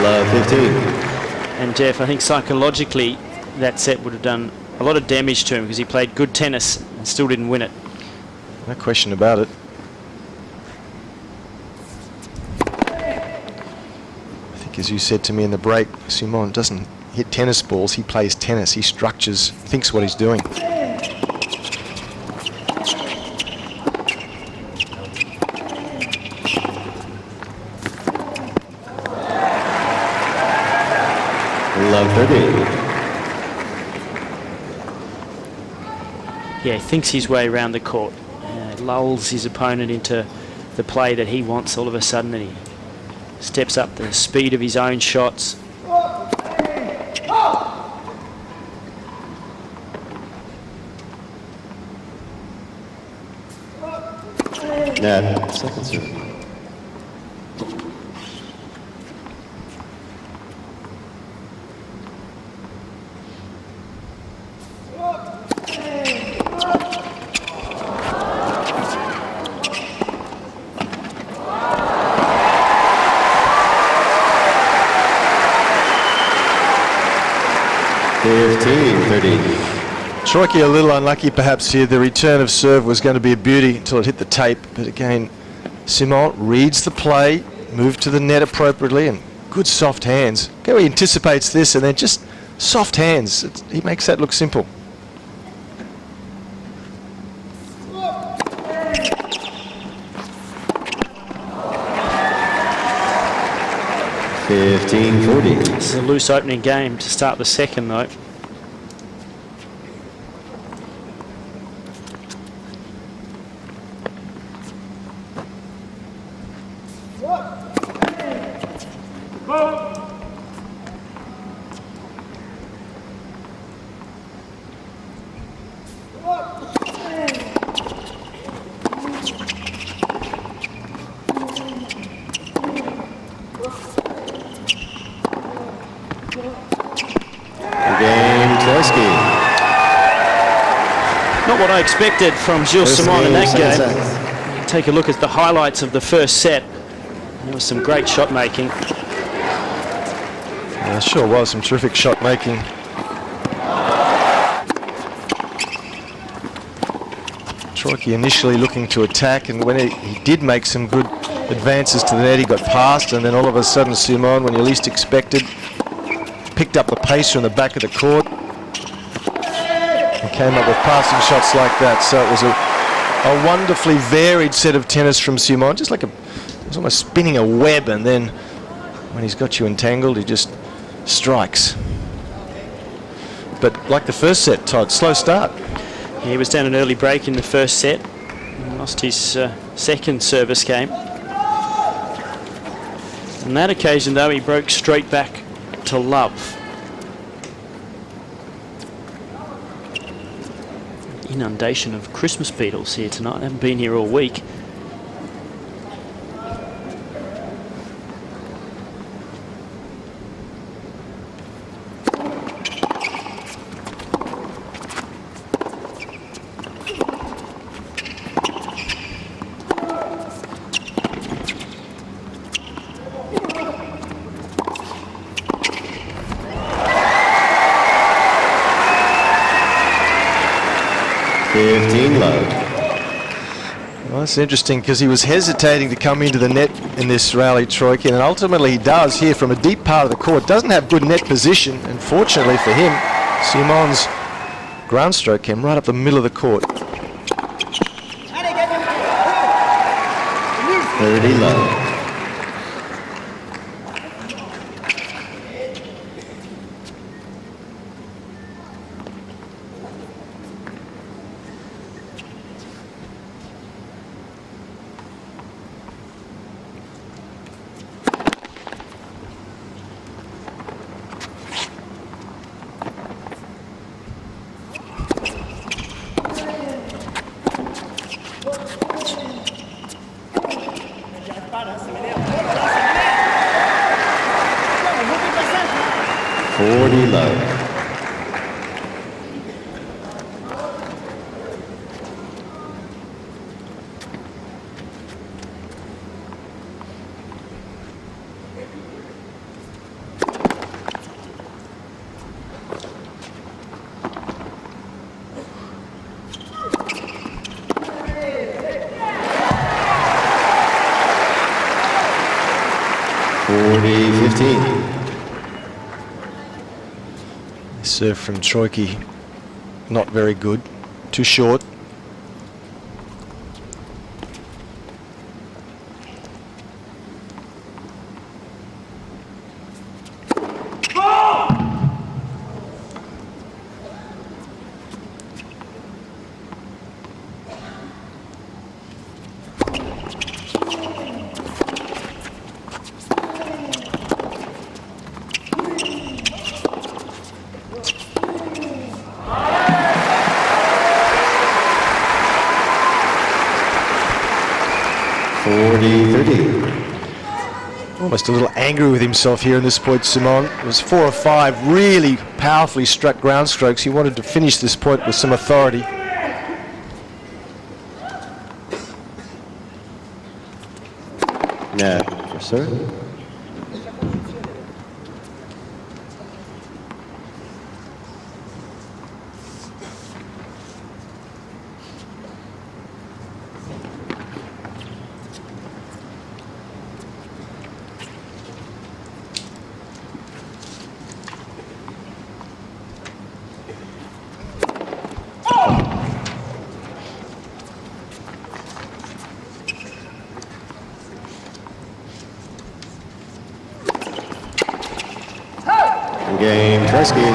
Love 15. And Jeff, I think psychologically that set would have done a lot of damage to him because he played good tennis and still didn't win it. No question about it. I think, as you said to me in the break, Simon doesn't hit tennis balls, he plays tennis. He structures, thinks what he's doing. Love 30. Yeah, he thinks his way around the court. Lulls his opponent into the play that he wants all of a sudden, and he steps up the speed of his own shots. Yeah, second serve. Troicki a little unlucky perhaps here. The return of serve was going to be a beauty until it hit the tape. But again, Simon reads the play, moved to the net appropriately, and good soft hands. Okay, he anticipates this and then just soft hands. He makes that look simple. It's a loose opening game to start the second, though. Not what I expected from Gilles Simon in that game. Take a look at the highlights of the first set. There was some great shot making. Yeah, sure was some terrific shot making. Troicki initially looking to attack, and when he did make some good advances to the net, he got past, and then all of a sudden Simon, when you least expected, picked up the pace from the back of the court and came up with passing shots like that. So it was a wonderfully varied set of tennis from Simon, just like it was almost spinning a web, and then when he's got you entangled, he just strikes. But like the first set, Todd, slow start. Yeah, he was down an early break in the first set. Lost his second service game. On that occasion, though, he broke straight back to love. Inundation of Christmas beetles here tonight. They haven't been here all week. Well, that's interesting because he was hesitating to come into the net in this rally, Troicki, and ultimately he does here from a deep part of the court. Doesn't have good net position, and fortunately for him, Simon's ground stroke came right up the middle of the court. 30 love. Serve from Troicki, not very good, too short. Almost a little angry with himself here in this point, Simon. It was 4 or 5 really powerfully struck ground strokes. He wanted to finish this point with some authority. Yeah, for sir. Game, Troicki.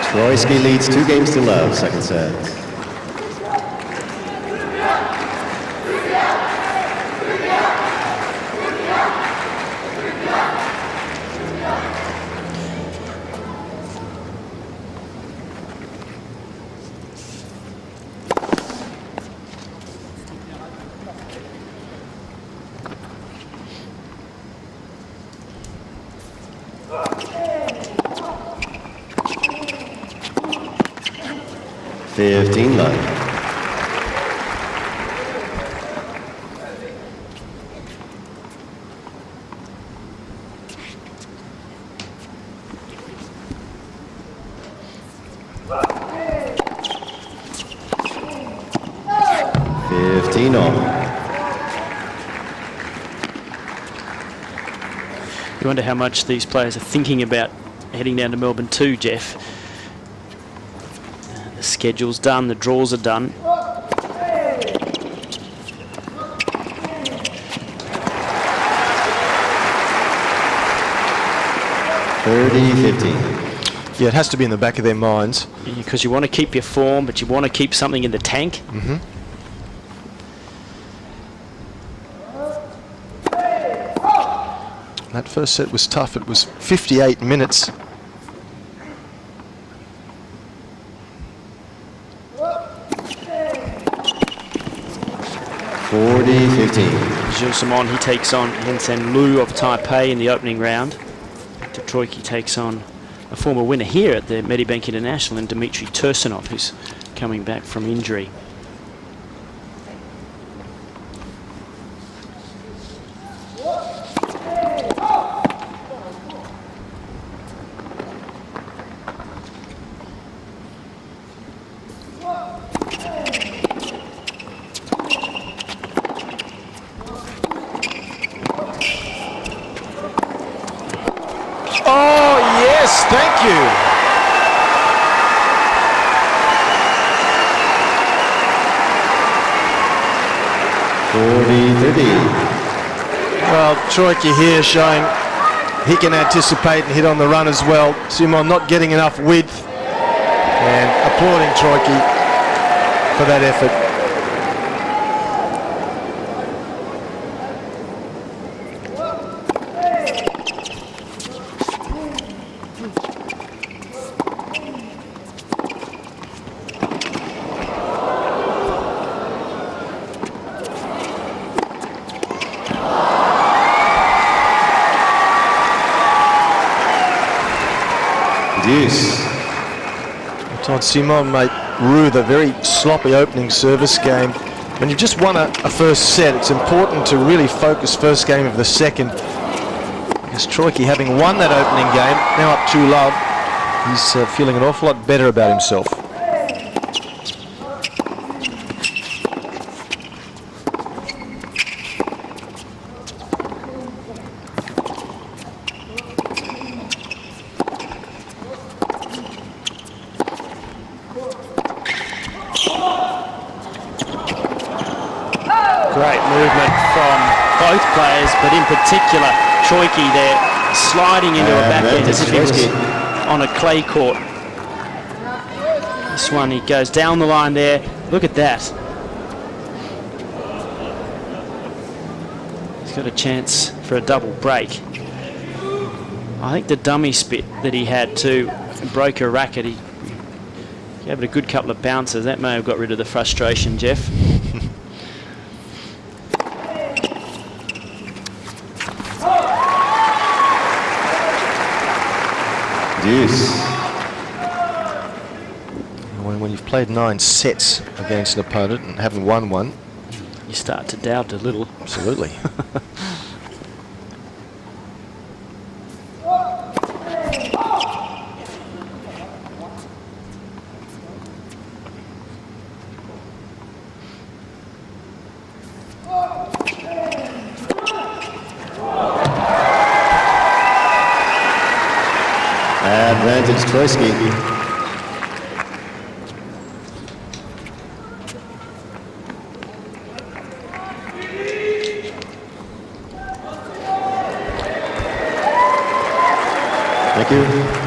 Troicki leads 2 games to love, second set. $15 love. You wonder how much these players are thinking about heading down to Melbourne too, Jeff. The schedule's done, the draws are done. Yeah, it has to be in the back of their minds. Because you want to keep your form, but you want to keep something in the tank. That first set was tough. It was 58 minutes. Gilles Simon, he takes on Hensen Liu of Taipei in the opening round. Viktor Troicki takes on a former winner here at the Medibank International, and Dmitry Tursunov, who's coming back from injury. Oh, yes, thank you. Well, Troicki here showing he can anticipate and hit on the run as well. Simon not getting enough width, and applauding Troicki for that effort. Todd Simon might rue the very sloppy opening service game. When you've just won a first set, it's important to really focus first game of the second. Because Troicki, having won that opening game, now up 2-love, he's feeling an awful lot better about himself. Great movement from both players, but in particular Troicki there, sliding into a backhand as if he was on a clay court. This one, he goes down the line there. Look at that. He's got a chance for a double break. I think the dummy spit that he had too broke a racket. He gave it a good couple of bounces. That may have got rid of the frustration, Jeff. When you've played 9 sets against an opponent and haven't won one, you start to doubt a little. Absolutely. Advantage Troicki. Thank you.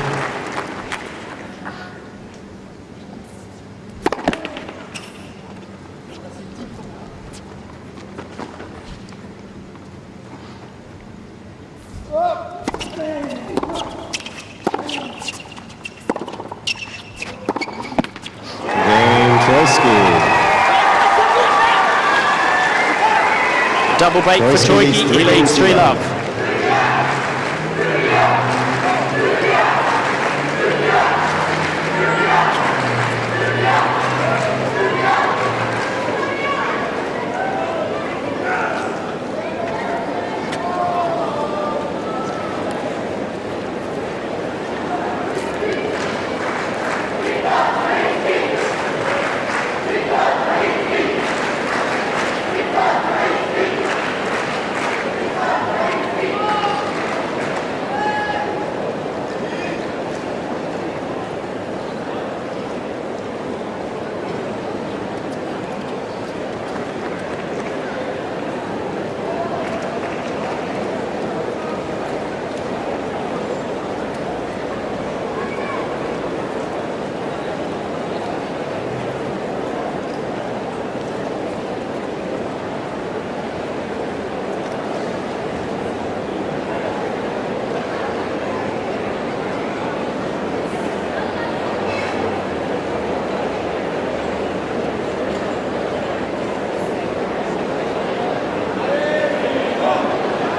Double break for Troicki. He leads 3-love.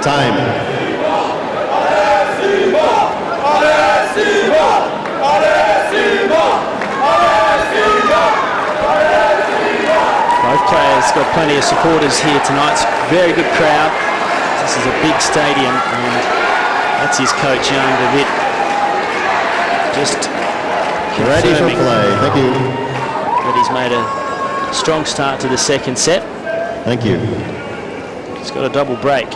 Time. Both players got plenty of supporters here tonight. It's a very good crowd. This is a big stadium, and that's his coach, Jan de Wit. Just Ready for play. Thank you. that he's made a strong start to the second set. Thank you. He's got a double break.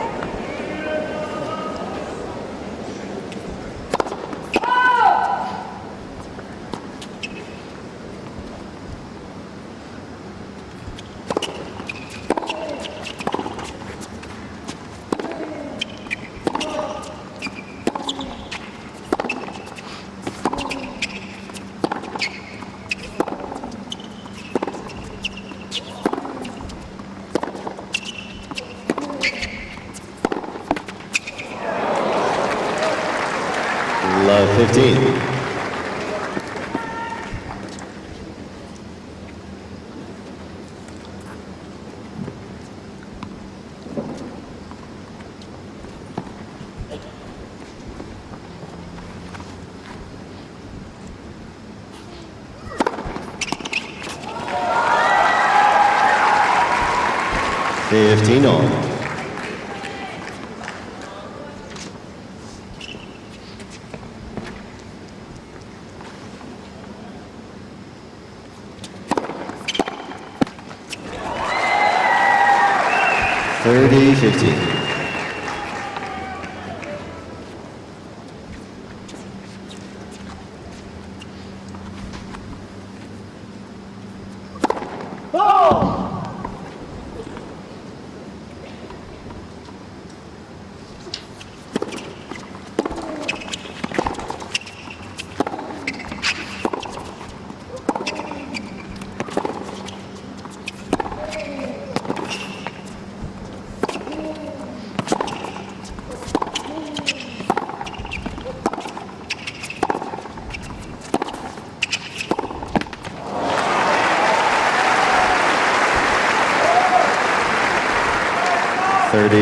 Love 15. On. Thirty 15.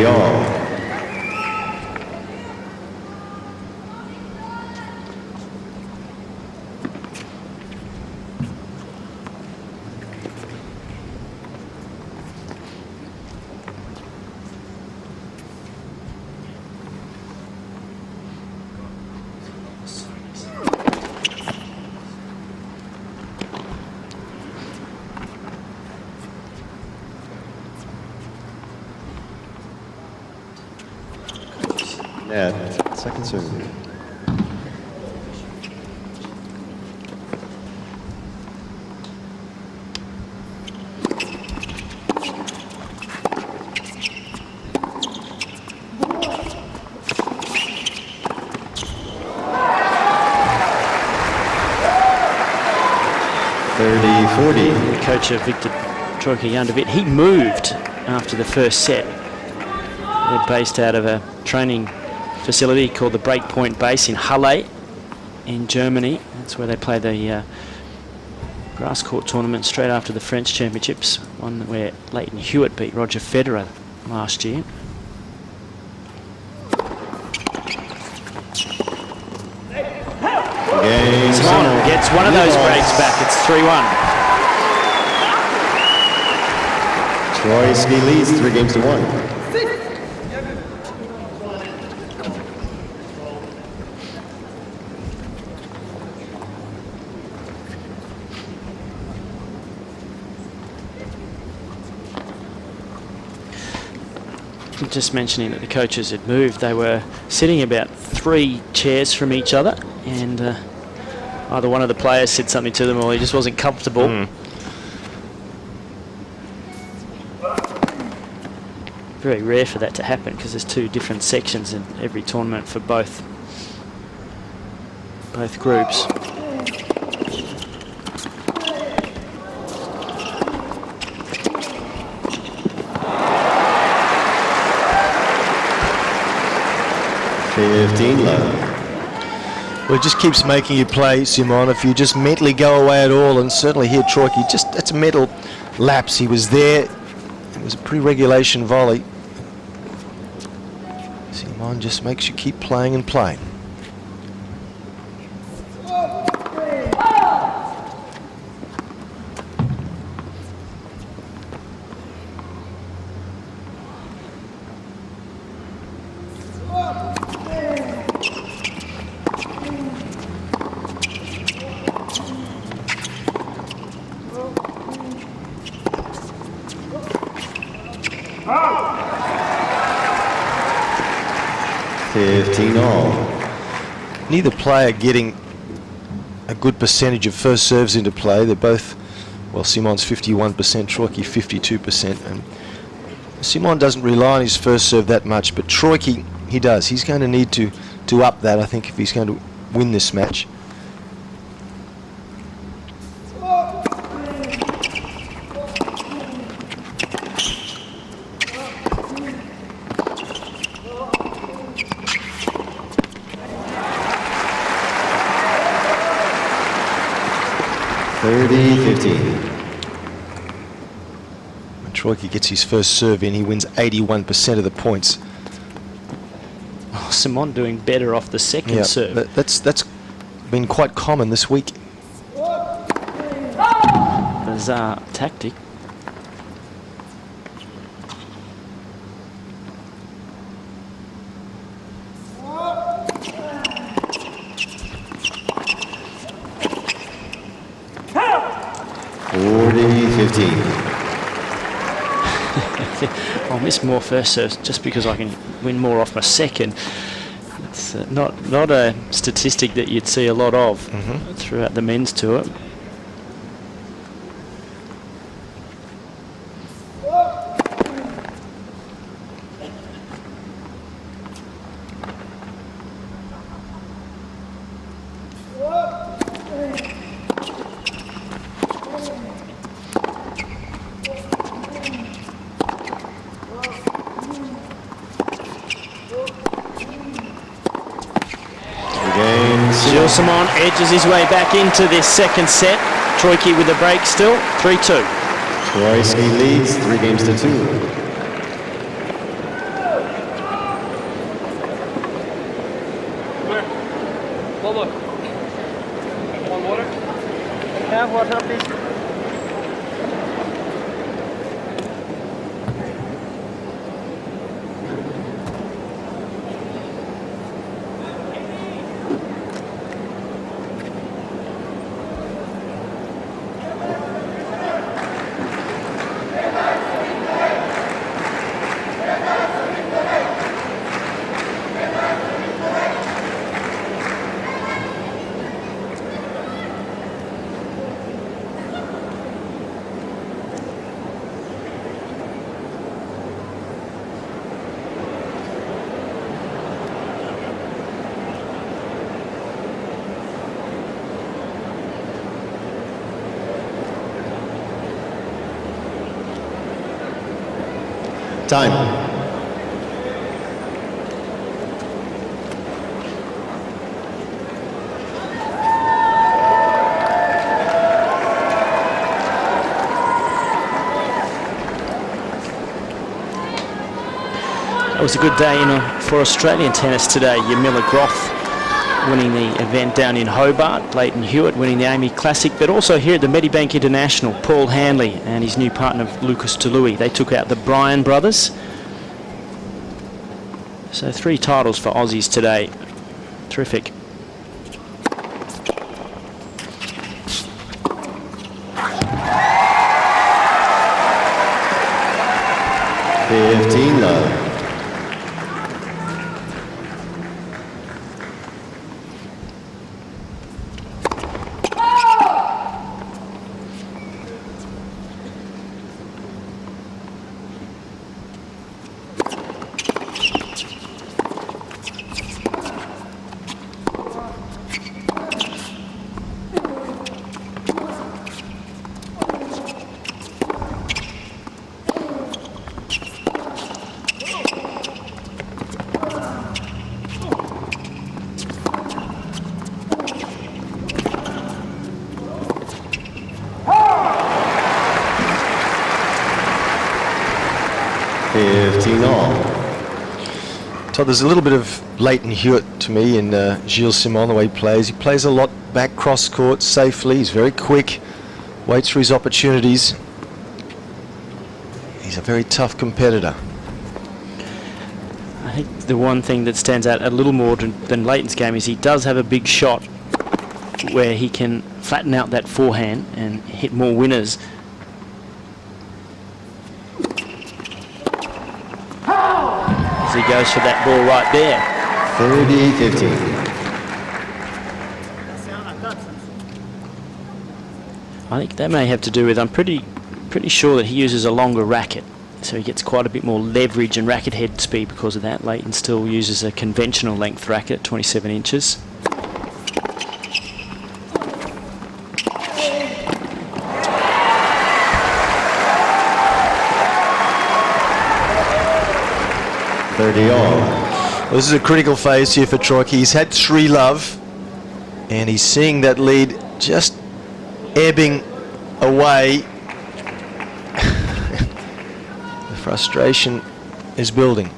All. Net, second serve. 30-40. The coach of Viktor Troicki, he moved after the first set. They're based out of a training facility called the Breakpoint Base in Halle in Germany. That's where they play the grass court tournament straight after the French Championships, one where Leighton Hewitt beat Roger Federer last year. Simon gets one of those breaks back. It's 3-1. Troicki leads 3-1. Just mentioning that the coaches had moved, they were sitting about 3 chairs from each other, and either one of the players said something to them or he just wasn't comfortable. Very rare for that to happen because there's 2 different sections in every tournament for both groups. Well, it just keeps making you play, Simon. If you just mentally go away at all, and certainly here Troicki, that's a mental lapse. He was there. It was a pre-regulation volley. Simon just makes you keep playing and playing. Neither player getting a good percentage of first serves into play. They're both, well, Simon's 51%, Troicki 52%. And Simon doesn't rely on his first serve that much, but Troicki, he does. He's going to need to up that, I think, if he's going to win this match. When Troicki gets his first serve in, he wins 81% of the points. Oh, Simon doing better off the second serve. That's been quite common this week. Bizarre tactic. I'll miss more first serves just because I can win more off my second. It's not a statistic that you'd see a lot of throughout the men's tour. Gilles Simon edges his way back into this second set. Troicki with a break still, 3-2. Troicki leads 3-2. Look. Want water? Have water, please. Time. It was a good day for Australian tennis today. Yamila Groth winning the event down in Hobart, Leighton Hewitt winning the Amy Classic, but also here at the Medibank International, Paul Hanley and his new partner Lucas Toulouse. They took out the Bryan brothers. So 3 titles for Aussies today. Terrific. Love. So there's a little bit of Leighton Hewitt to me in Gilles Simon, the way he plays. He plays a lot back cross court safely. He's very quick, waits for his opportunities. He's a very tough competitor. I think the one thing that stands out a little more than Leighton's game is he does have a big shot where he can flatten out that forehand and hit more winners. As he goes for that ball right there. 30-15. I think that may have to do with, I'm pretty sure that he uses a longer racket, so he gets quite a bit more leverage and racket head speed because of that. Leighton still uses a conventional length racket, 27 inches. Well, this is a critical phase here for Troicki. He's had 3 love, and he's seeing that lead just ebbing away. The frustration is building.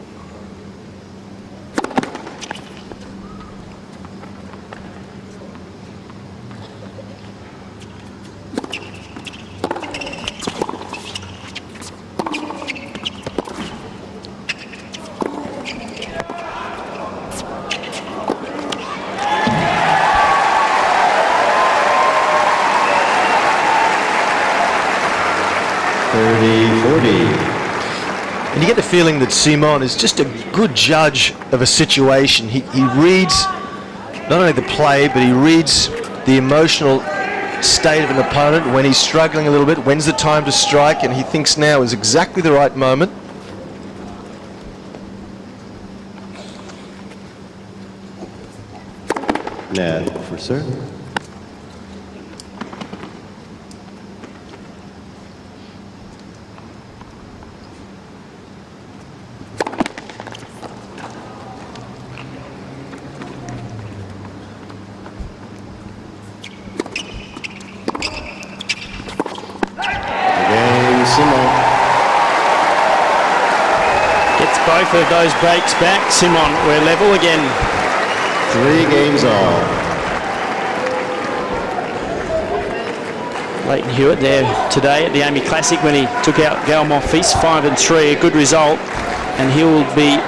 And you get the feeling that Simon is just a good judge of a situation. He reads not only the play, but he reads the emotional state of an opponent when he's struggling a little bit. When's the time to strike? And he thinks now is exactly the right moment. Net for serve. Gets both of those breaks back. Simon, we're level again. 3 games all. Leighton Hewitt there today at the Amy Classic when he took out Gal Monfils, 5-3, a good result, and he will be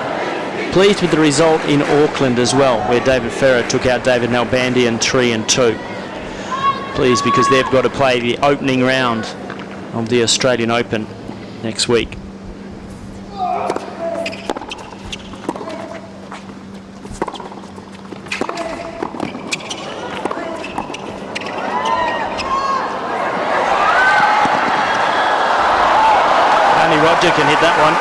pleased with the result in Auckland as well, where David Ferrer took out David Nalbandian 3-2. Pleased because they've got to play the opening round of the Australian Open next week. Roger can hit that one.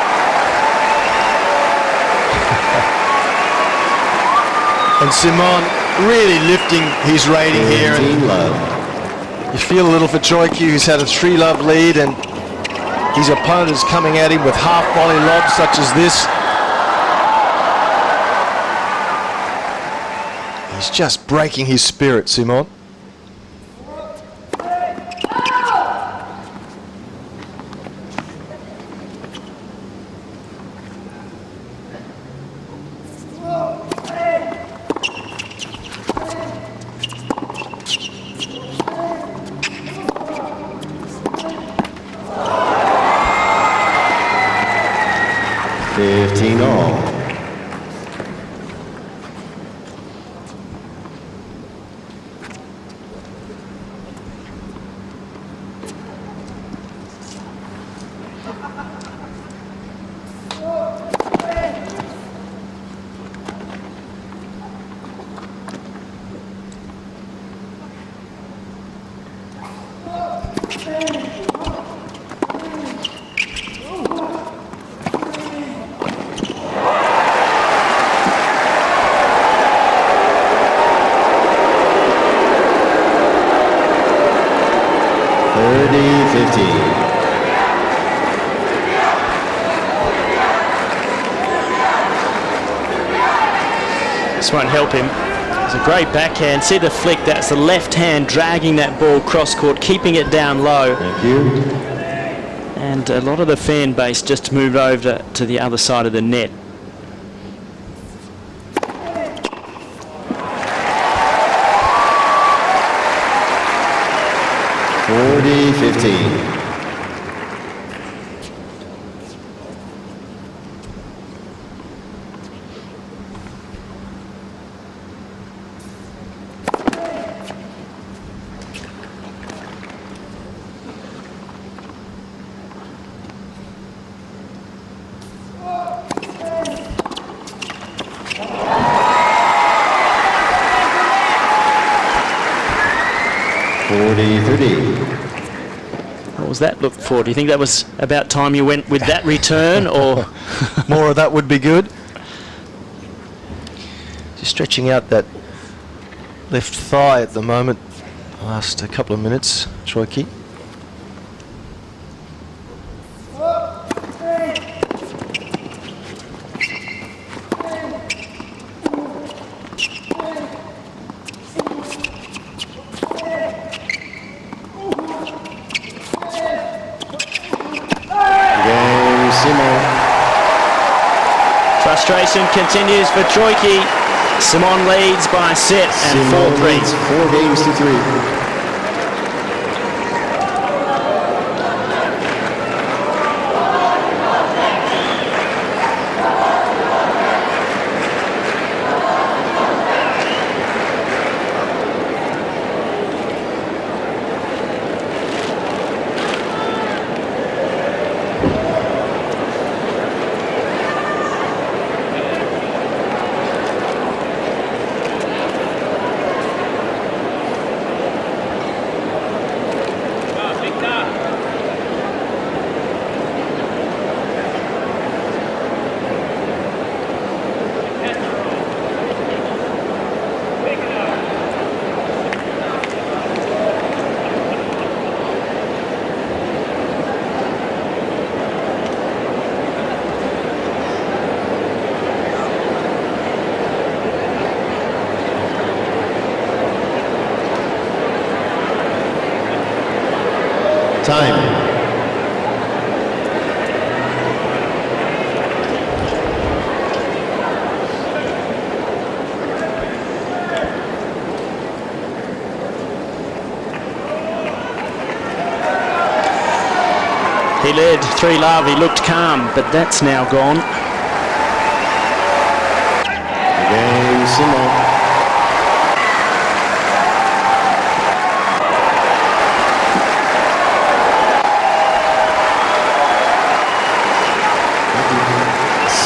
And Simon really lifting his rating here. And you feel a little for Troicki, who's had a 3 love lead, and his opponent is coming at him with half volley lobs such as this. He's just breaking his spirit, Simon. This won't help him. It's a great backhand. See the flick, that's the left hand dragging that ball cross court, keeping it down low. Thank you. And a lot of the fan base just moved over to the other side of the net. What was that look for? Do you think that was about time you went with that return, or more of that would be good? Just stretching out that left thigh at the moment. Last a couple of minutes, Troicki. Frustration continues for Troicki. Simon leads by a set and 4-3. 4-3. Time. He led 3-love, he looked calm, but that's now gone. Game, Simon.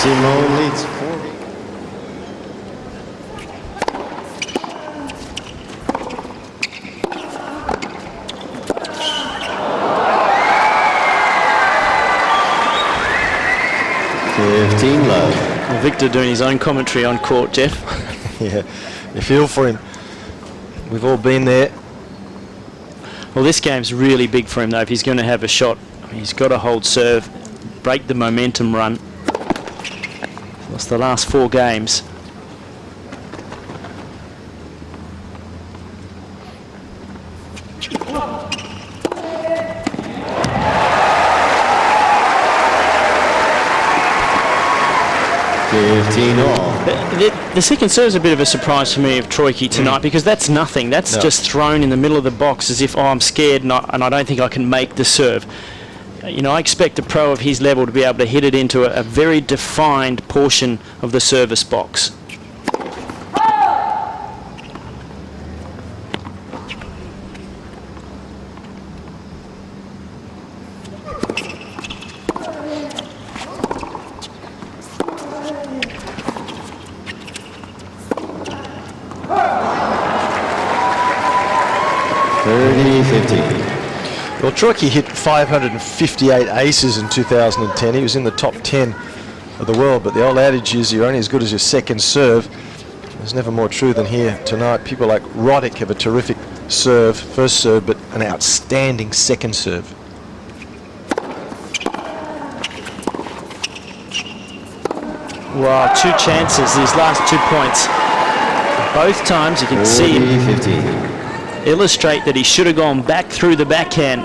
Simon leads 40. Love. Well, Victor doing his own commentary on court, Jeff. Yeah, you feel for him. We've all been there. Well, this game's really big for him, though, if he's going to have a shot. I He's got to hold serve, break the momentum run. Lost the last 4 games. The second serve is a bit of a surprise for me of Troicki tonight because that's nothing. That's just thrown in the middle of the box as if, oh, I'm scared and I don't think I can make the serve. You know, I expect a pro of his level to be able to hit it into a very defined portion of the service box. Well, Troicki hit 558 aces in 2010. He was in the top 10 of the world, but the old adage is you're only as good as your second serve. It's never more true than here tonight. People like Roddick have a terrific serve, first serve, but an outstanding second serve. Wow, 2 chances, these last 2 points. Both times you can see him illustrate that he should have gone back through the backhand.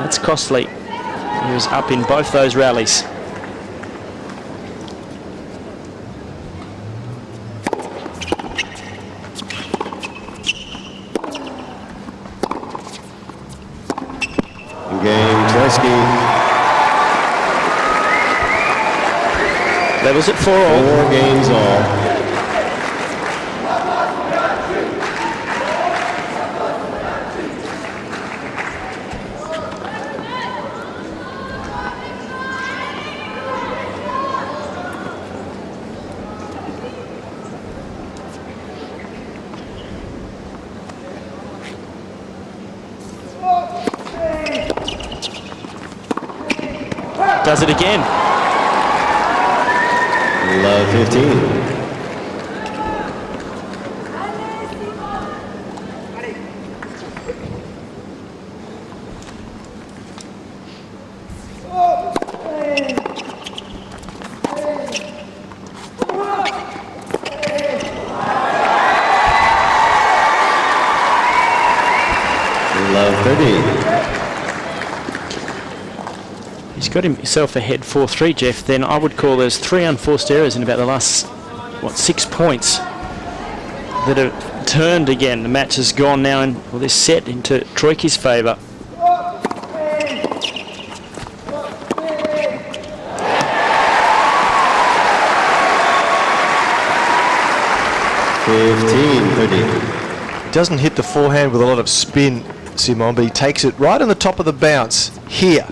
That's costly. He was up in both those rallies. Game, Troicki. Levels at 4-all. 4 games all. Does it again. Love 15. Love 30. He's got himself ahead 4-3, Jeff. Then I would call there's 3 unforced errors in about the last, 6 points that have turned again. The match has gone now and well, this set into Troicki's favour. He doesn't hit the forehand with a lot of spin, Simon, but he takes it right on the top of the bounce here.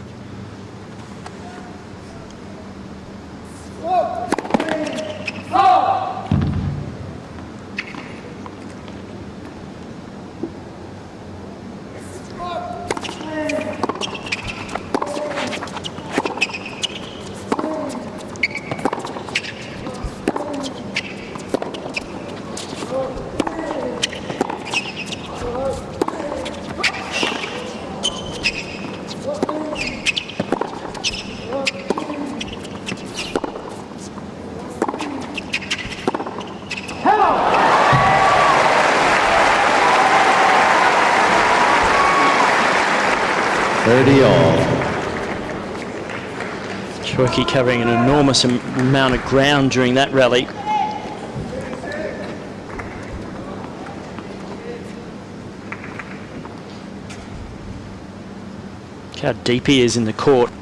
Troicki covering an enormous amount of ground during that rally. Look how deep he is in the court.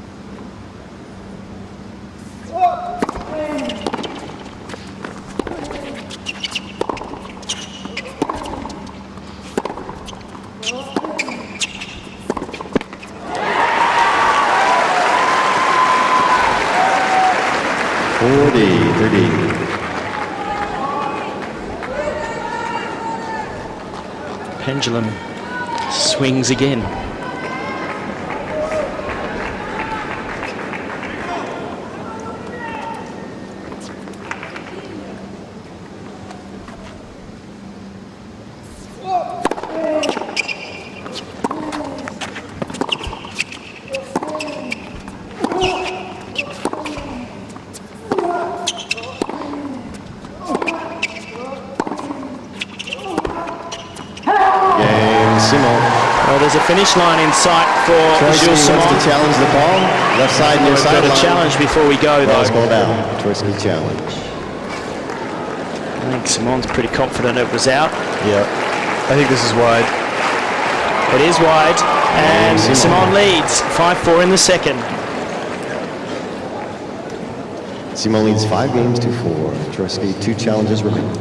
Pendulum swings again. a finish line in sight for Troicki Gilles Simon. wants to challenge the ball. Left side near We've got sideline. a challenge before we go, Ball's though. called out. Troicki challenge. I think Simon's pretty confident it was out. Yeah, I think this is wide. It is wide, and Simon leads 5-4 in the second. Simon leads 5 games to 4. Troicki 2 challenges remain.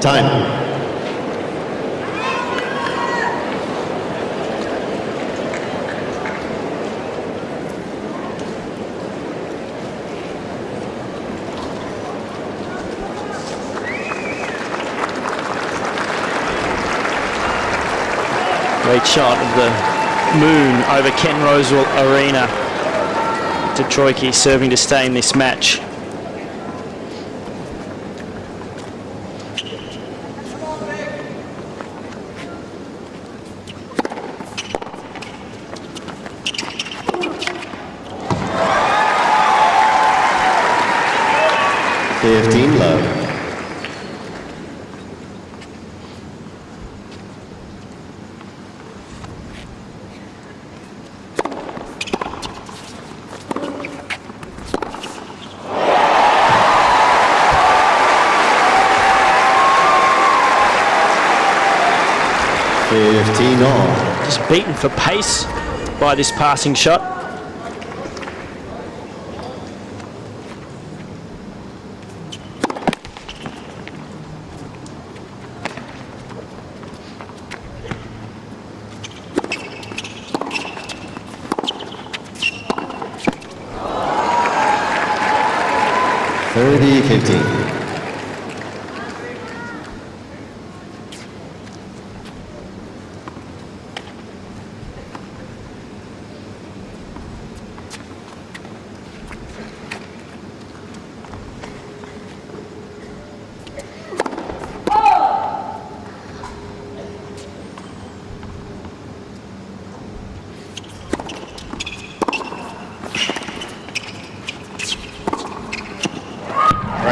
Time. Great shot of the moon over Ken Rosewell Arena. To Troicki serving to stay in this match. Love. Just beaten for pace by this passing shot.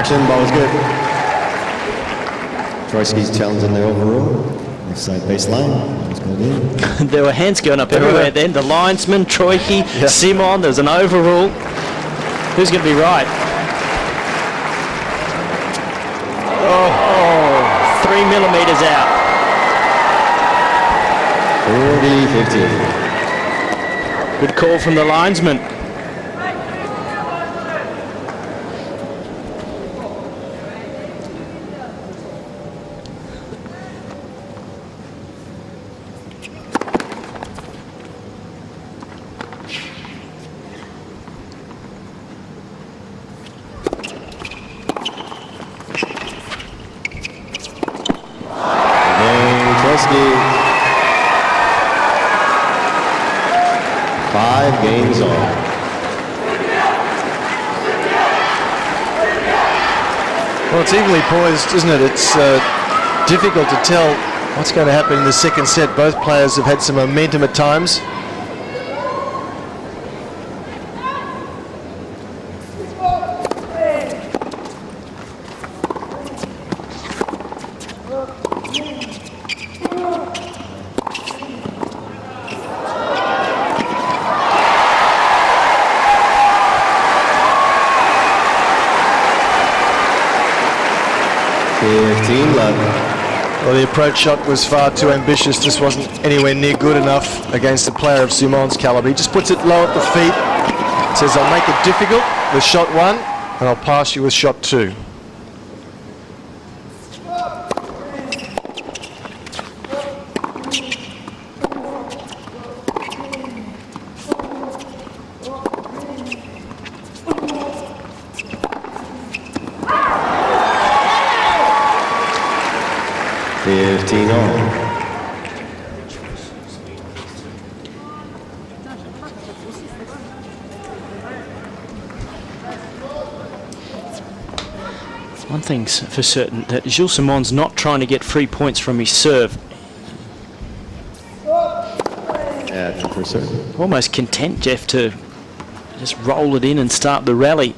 Ball was good. Troicki's challenging the overrule. Left side baseline. Ball's going in. There were hands going up everywhere then. The linesman, Troicki, Simon, there's an overrule. Who's going to be right? Oh, 3 millimetres out. 40-50. Good call from the linesman. Games on. Well, it's evenly poised, isn't it? It's difficult to tell what's going to happen in the second set. Both players have had some momentum at times. Well, the approach shot was far too ambitious. This wasn't anywhere near good enough against a player of Simon's calibre. He just puts it low at the feet. Says, I'll make it difficult with shot 1, and I'll pass you with shot 2. One thing's for certain, that Gilles Simon's not trying to get 3 points from his serve. Yeah, for certain. Almost content, Jeff, to just roll it in and start the rally.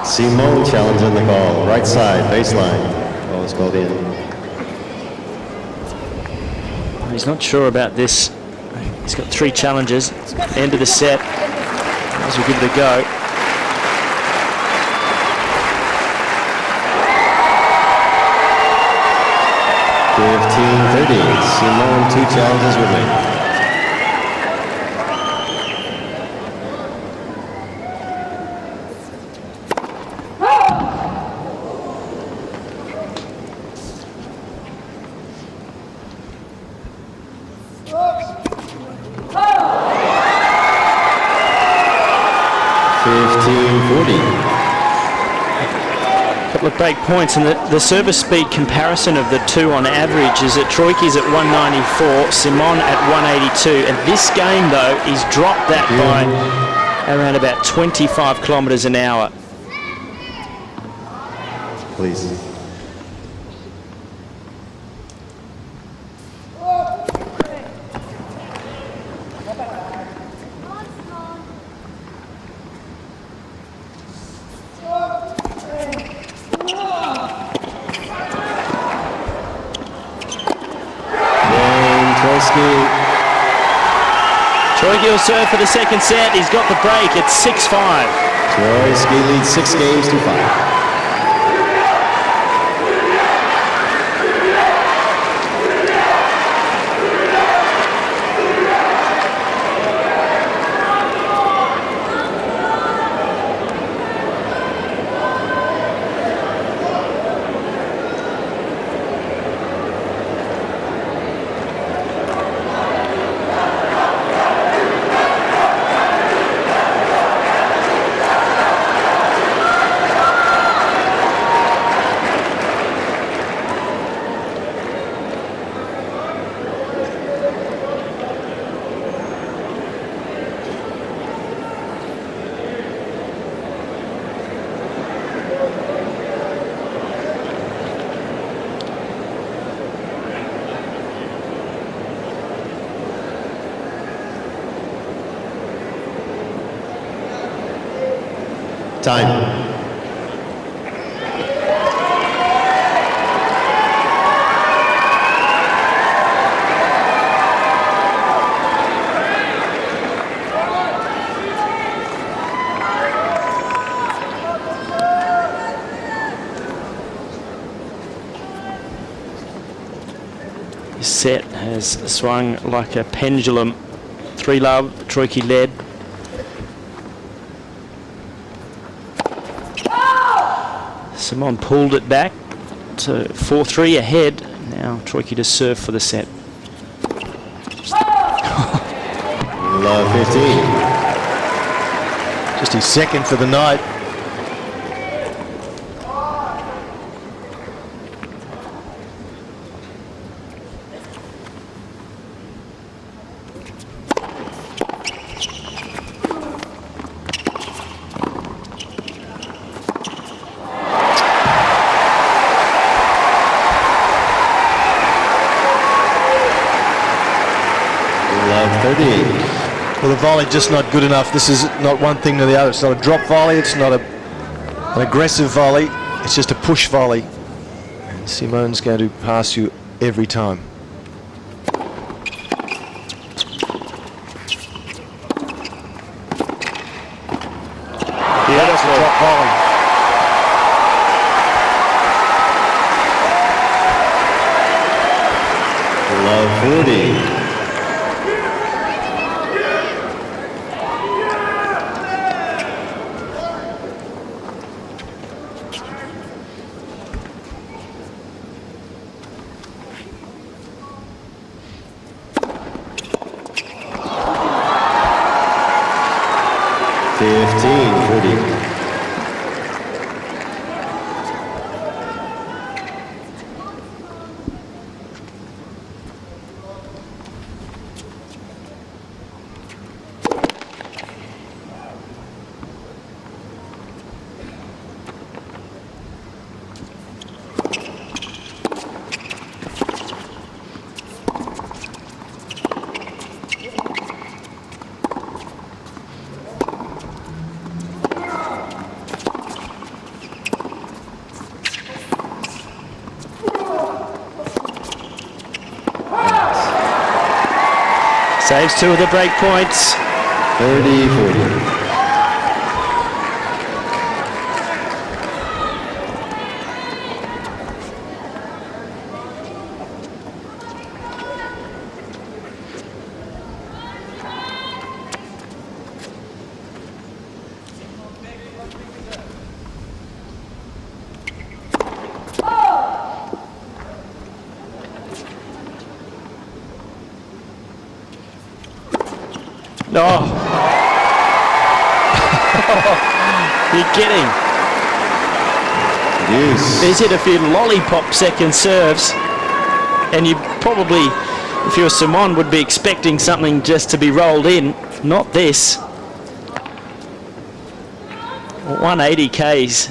Simon challenging the call. Right side, baseline. Ball is called in. He's not sure about this. He's got 3 challenges. End of the set. Might as well give it a go. Simon, 2 challenges remain. Couple of break points, and the service speed comparison of the two on average is that Troicki's at 194, Simon at 182, and this game though he's dropped that by around about 25 kilometres an hour. Please. Troicki will serve for the second set. He's got the break. It's 6-5. Troicki leads 6 games to 5. Time. This set has swung like a pendulum. 3-love, Troicki led. Simon pulled it back to 4-3 ahead. Now Troicki to serve for the set. Love 15. Just his second for the night. Well, the volley just not good enough. This is not one thing to the other. It's not a drop volley. It's not an aggressive volley. It's just a push volley. And Simon's going to pass you every time. that's a drop volley. Love 40. Saves 2 of the break points. 30-40. Oh. You're kidding. Yes. He's hit a few lollipop second serves, and you probably, if you're Simon, would be expecting something just to be rolled in. Not this. 180 Ks.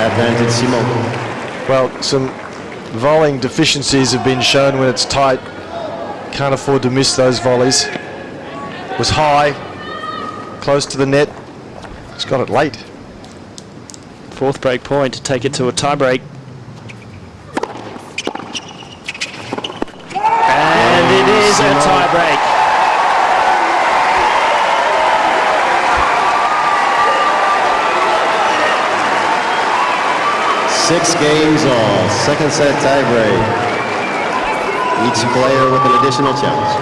Advantage Simon. Well, some volleying deficiencies have been shown when it's tight. Can't afford to miss those volleys. Was high, close to the net. He's got it late. 4th break point to take it to a tie break. And it is a tie break. Six games all. Second set tie break. Each player with an additional challenge.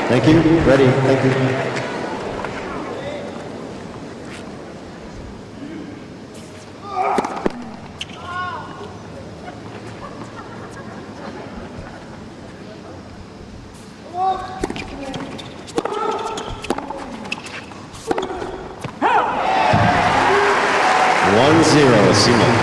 Thank you. Ready. Thank you. Simon.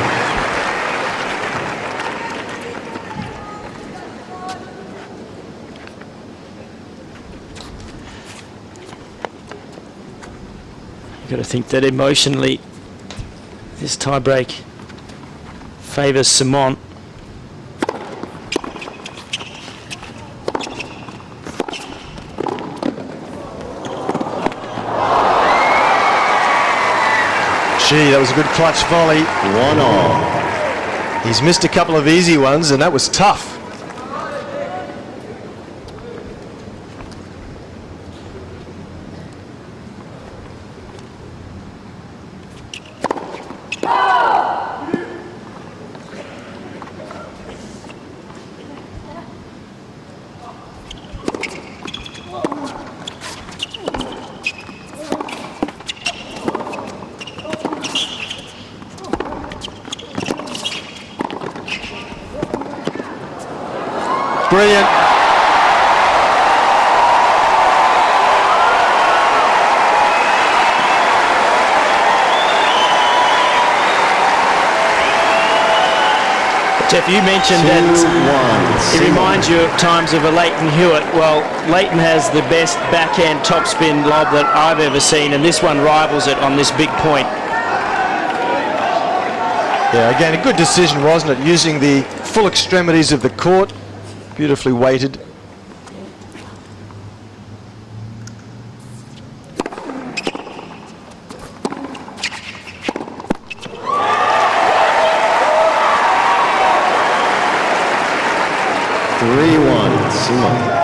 You've got to think that emotionally this tie break favours Simon. Gee, that was a good clutch volley. 1-all. He's missed a couple of easy ones, and that was tough. Brilliant. Jeff, you mentioned that it reminds you at times of a Leighton Hewitt. Well, Leighton has the best backhand topspin lob that I've ever seen, and this one rivals it on this big point. Yeah, again, a good decision, wasn't it? Using the full extremities of the court. Beautifully weighted. Simon.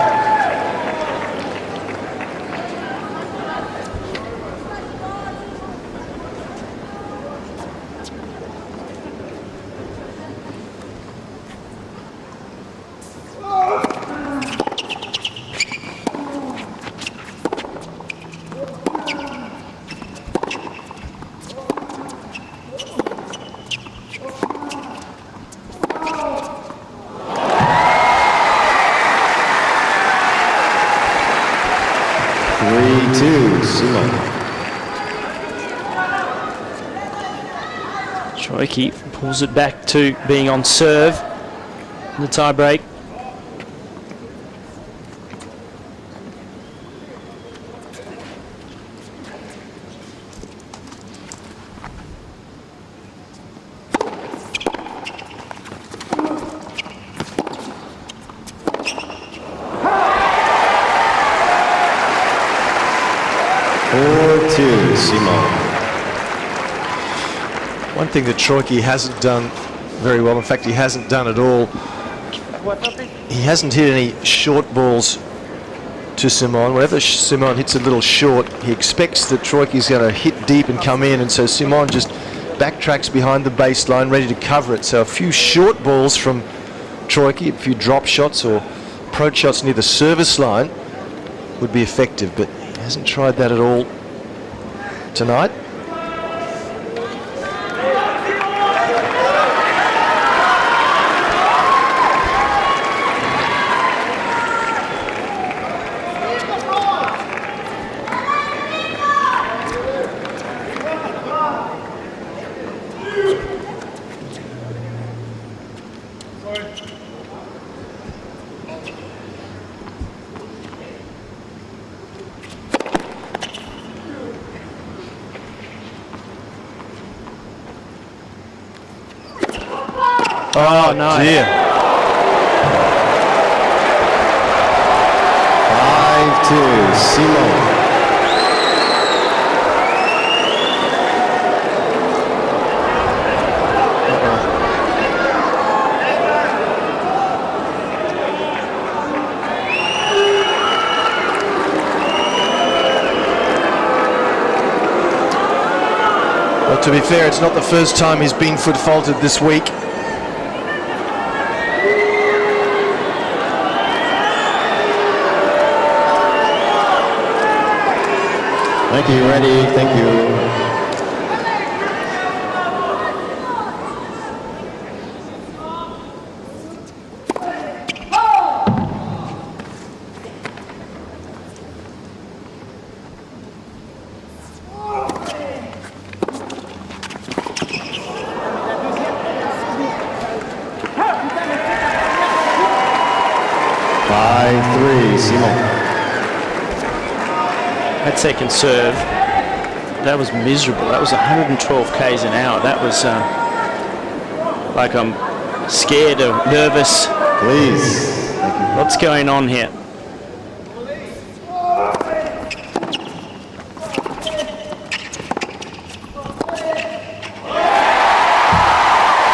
Troicki pulls it back to being on serve in the tie break. One thing that Troicki hasn't done very well, in fact he hasn't done at all, he hasn't hit any short balls to Simon. Whenever Simon hits a little short, he expects that Troicki's going to hit deep and come in, and so Simon just backtracks behind the baseline ready to cover it. So a few short balls from Troicki, a few drop shots or approach shots near the service line would be effective, but he hasn't tried that at all tonight. Oh, no. Dear. 5-2, Simon. Well, to be fair, it's not the first time he's been foot faulted this week. Thank you, ready, thank you. That second serve, that was miserable. That was 112 k's an hour. That was like I'm scared or nervous. Please. What's going on here?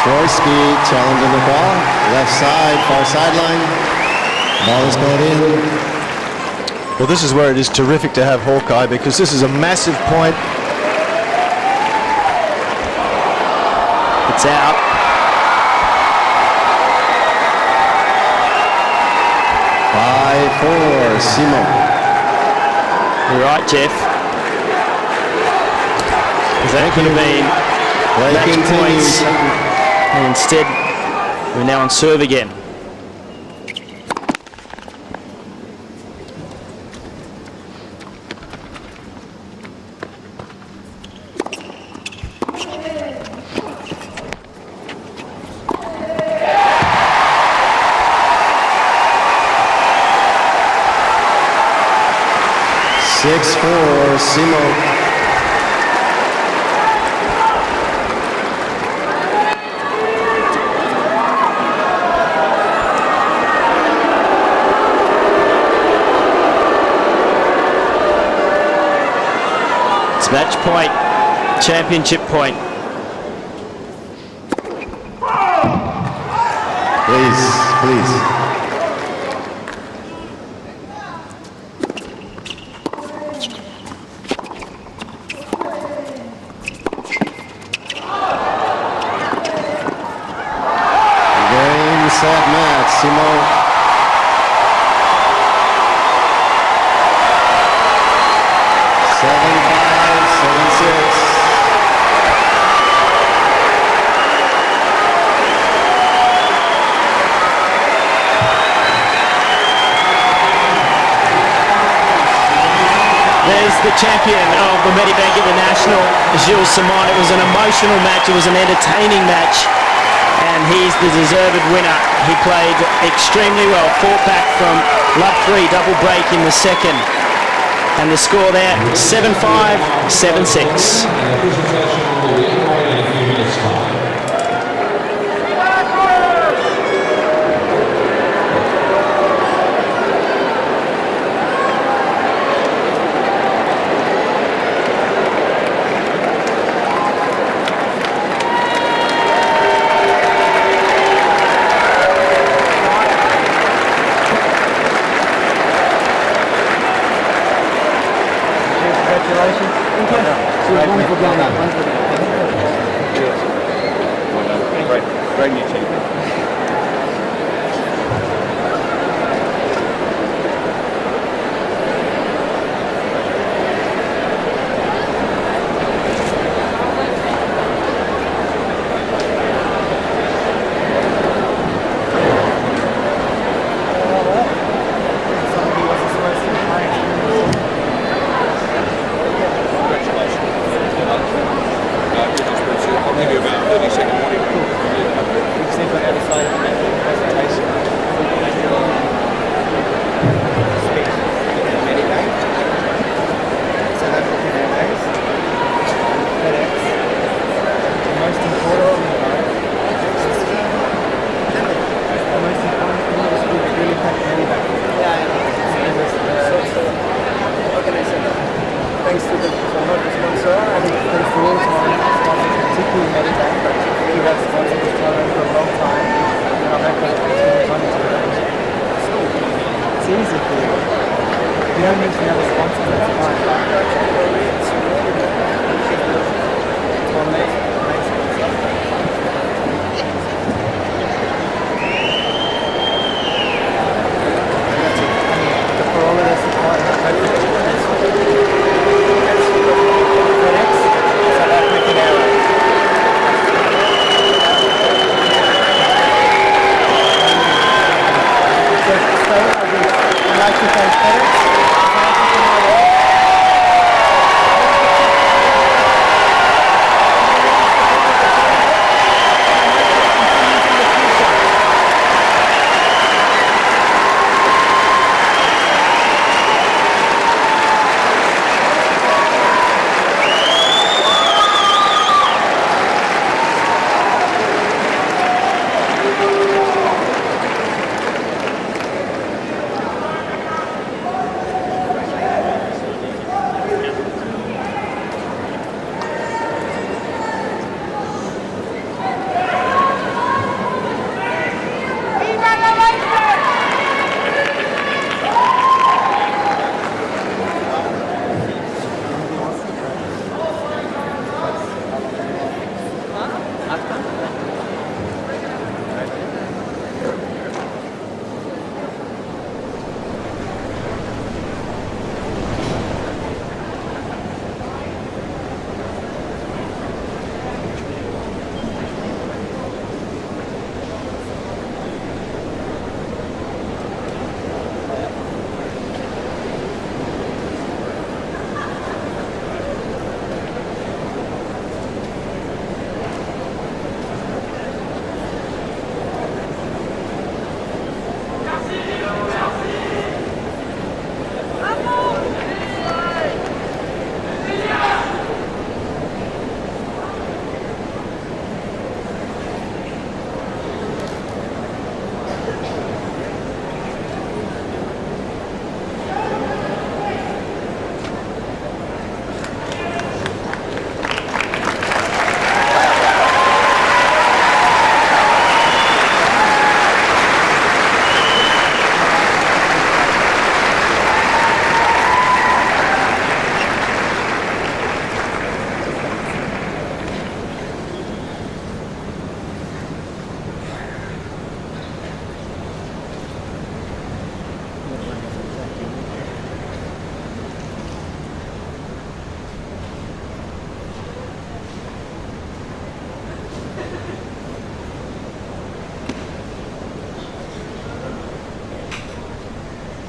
Troicki challenging the ball. Left side, far sideline. Ball is called in. Well, this is where it is terrific to have Hawkeye, because this is a massive point. It's out. By 4, Simon. You're right, Jeff. Because that could have been match points. And instead, we're now on serve again. Simon. It's match point, championship point. Please, please. the champion of the Medibank International, Gilles Simon. It was an emotional match, it was an entertaining match, and he's the deserved winner. He played extremely well, fought back from love 3, double break in the second. And the score there, 7-5, 7-6. Great new team. I'll give you about 30 seconds. Thanks to the sponsor, I think thanks to all sponsors, particularly Medibank, but we have sponsored this tournament for a long time, and I'm happy to continue on to it. It's easy for you. If you don't mention other sponsors, that's fine. It's one amazing. For all of their support, I'd like to thank FedEx.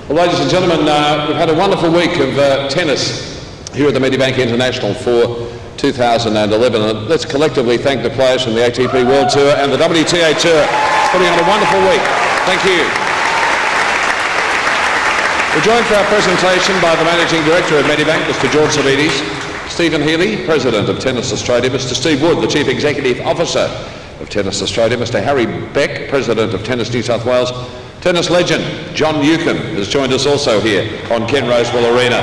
Well, ladies and gentlemen, we've had a wonderful week of tennis here at the Medibank International for 2011. And let's collectively thank the players from the ATP World Tour and the WTA Tour putting on a wonderful week. Thank you. We're joined for our presentation by the Managing Director of Medibank, Mr. George Savides, Stephen Healy, President of Tennis Australia, Mr. Steve Wood, the Chief Executive Officer of Tennis Australia, Mr. Harry Beck, President of Tennis New South Wales. Tennis legend John Newcombe has joined us also here on Ken Rosewell Arena.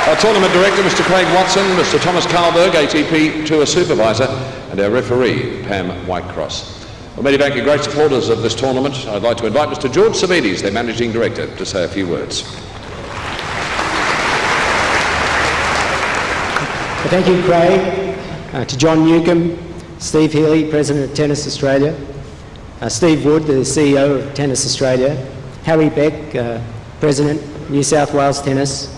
Our tournament director, Mr. Craig Watson, Mr. Thomas Carlberg, ATP Tour Supervisor, and our referee, Pam Whitecross. Well, Medibank are great supporters of this tournament. I'd like to invite Mr. George Savides, their Managing Director, to say a few words. Well, thank you, Craig, to John Newcombe, Steve Healy, President of Tennis Australia, Steve Wood, the CEO of Tennis Australia, Harry Beck, President, New South Wales Tennis,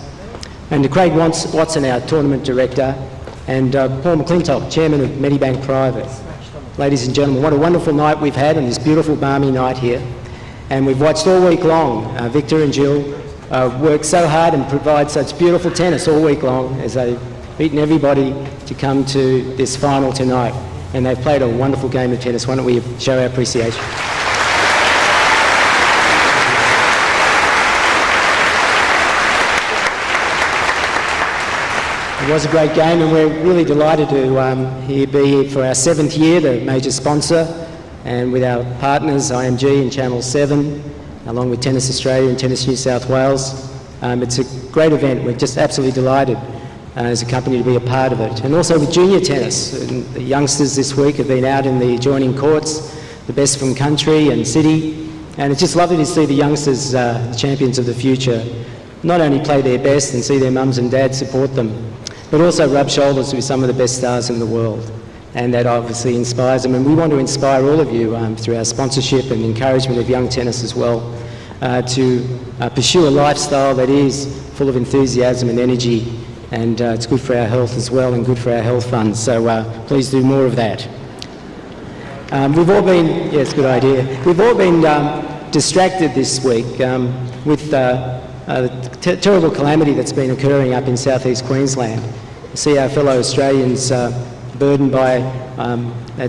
and to Craig Watson, our Tournament Director, and Paul McClintock, Chairman of Medibank Private. Ladies and gentlemen, what a wonderful night we've had on this beautiful balmy night here. And we've watched all week long. Victor and Gilles work so hard and provide such beautiful tennis all week long as they've beaten everybody to come to this final tonight. And they've played a wonderful game of tennis. Why don't we show our appreciation? It was a great game, and we're really delighted to be here for our 7th year, the major sponsor, and with our partners, IMG and Channel 7, along with Tennis Australia and Tennis New South Wales. It's a great event. We're just absolutely delighted as a company to be a part of it. And also with junior tennis. And the youngsters this week have been out in the adjoining courts, the best from country and city, and it's just lovely to see the youngsters, the champions of the future, not only play their best and see their mums and dads support them, but also rub shoulders with some of the best stars in the world. And that obviously inspires them. And we want to inspire all of you through our sponsorship and encouragement of young tennis as well, to pursue a lifestyle that is full of enthusiasm and energy. And it's good for our health as well and good for our health funds. So please do more of that. We've all been, yeah, it's a good idea. We've all been distracted this week with the terrible calamity that's been occurring up in southeast Queensland. You see our fellow Australians burdened by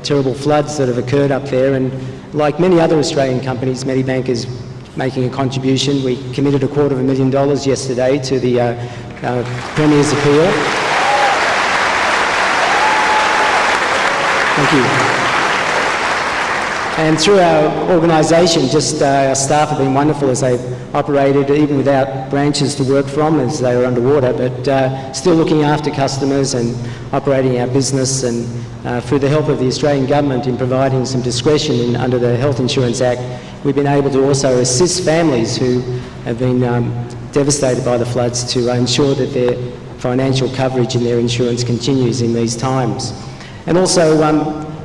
terrible floods that have occurred up there, and like many other Australian companies, Medibank is making a contribution. We committed $250,000 yesterday to the Premier's appeal. Thank you. And through our organisation, just our staff have been wonderful as they've operated even without branches to work from as they were underwater, but still looking after customers and operating our business, and through the help of the Australian Government in providing some discretion under the Health Insurance Act, we've been able to also assist families who have been devastated by the floods to ensure that their financial coverage and their insurance continues in these times. And also,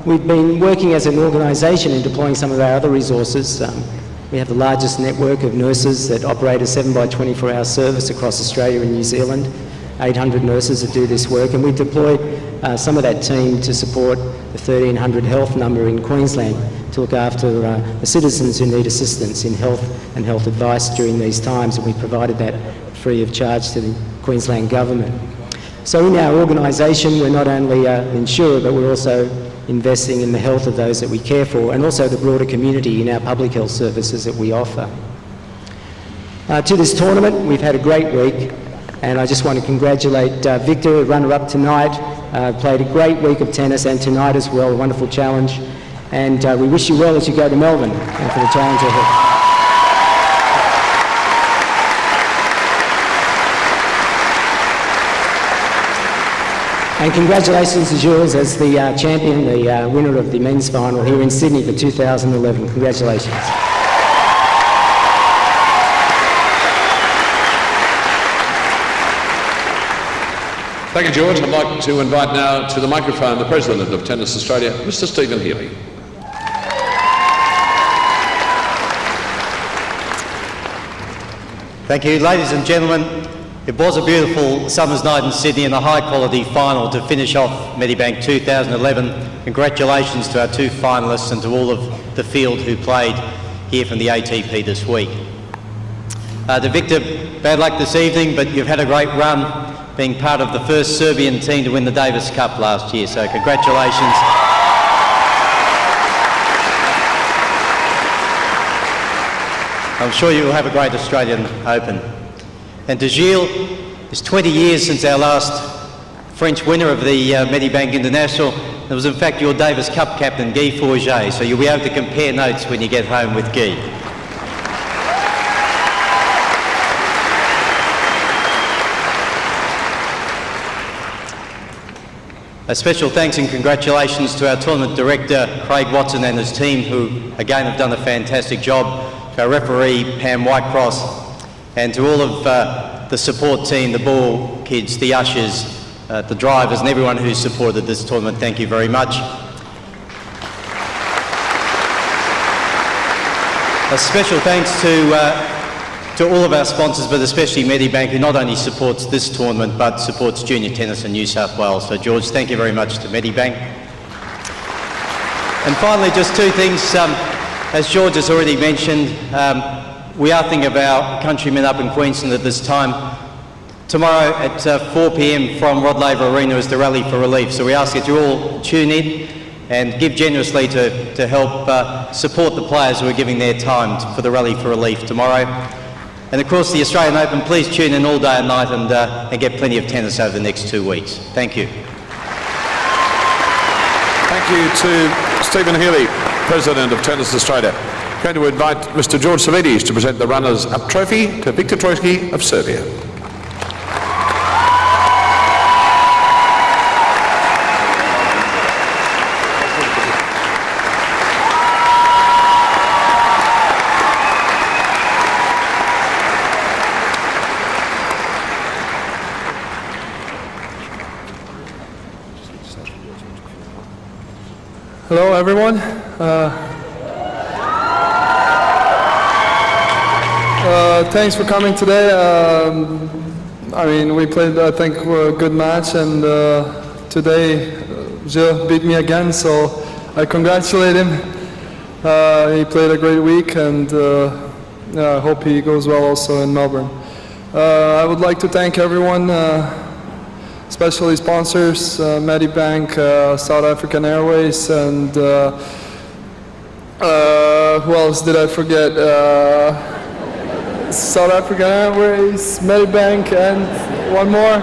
we've been working as an organisation in deploying some of our other resources. We have the largest network of nurses that operate a 7x24-hour service across Australia and New Zealand. 800 nurses that do this work, and we deployed some of that team to support the 1300 health number in Queensland to look after the citizens who need assistance in health and health advice during these times, and we provided that free of charge to the Queensland Government. So in our organisation, we're not only an insurer, but we're also investing in the health of those that we care for, and also the broader community in our public health services that we offer. To this tournament, we've had a great week, and I just want to congratulate Victor, runner-up tonight. Played a great week of tennis, and tonight as well, a wonderful challenge. And we wish you well as you go to Melbourne and for the challenge ahead. And congratulations to Jules as the champion, the winner of the men's final here in Sydney for 2011. Congratulations. Thank you, George. I'd like to invite now to the microphone the President of Tennis Australia, Mr. Stephen Healy. Thank you, ladies and gentlemen. It was a beautiful summer's night in Sydney and a high-quality final to finish off Medibank 2011. Congratulations to our two finalists and to all of the field who played here from the ATP this week. To Viktor, bad luck this evening, but you've had a great run being part of the first Serbian team to win the Davis Cup last year, so congratulations. I'm sure you will have a great Australian Open. And to Gilles, it's 20 years since our last French winner of the Medibank International. It was in fact your Davis Cup captain, Guy Forget, so you'll be able to compare notes when you get home with Guy. A special thanks and congratulations to our tournament director, Craig Watson, and his team, who again have done a fantastic job, to our referee, Pam Whitecross, and to all of the support team, the ball kids, the ushers, the drivers, and everyone who supported this tournament. Thank you very much. A special thanks to all of our sponsors, but especially Medibank, who not only supports this tournament, but supports junior tennis in New South Wales. So George, thank you very much to Medibank. And finally, just two things. As George has already mentioned, we are thinking of our countrymen up in Queensland at this time. Tomorrow at 4 p.m. from Rod Laver Arena is the Rally for Relief. So we ask that you all tune in and give generously to help support the players who are giving their time for the Rally for Relief tomorrow. And of course, the Australian Open, please tune in all day and night and get plenty of tennis over the next 2 weeks. Thank you. Thank you to Stephen Healy, President of Tennis Australia. I'm going to invite Mr. George Savvides to present the runners-up trophy to Viktor Troicki of Serbia. Hello everyone. Thanks for coming today. I mean, we played, I think, a good match, and today Gilles beat me again, so I congratulate him. He played a great week, and I hope he goes well also in Melbourne. I would like to thank everyone, especially sponsors, Medibank, South African Airways, and who else did I forget? South African Airways, Medibank, and one more?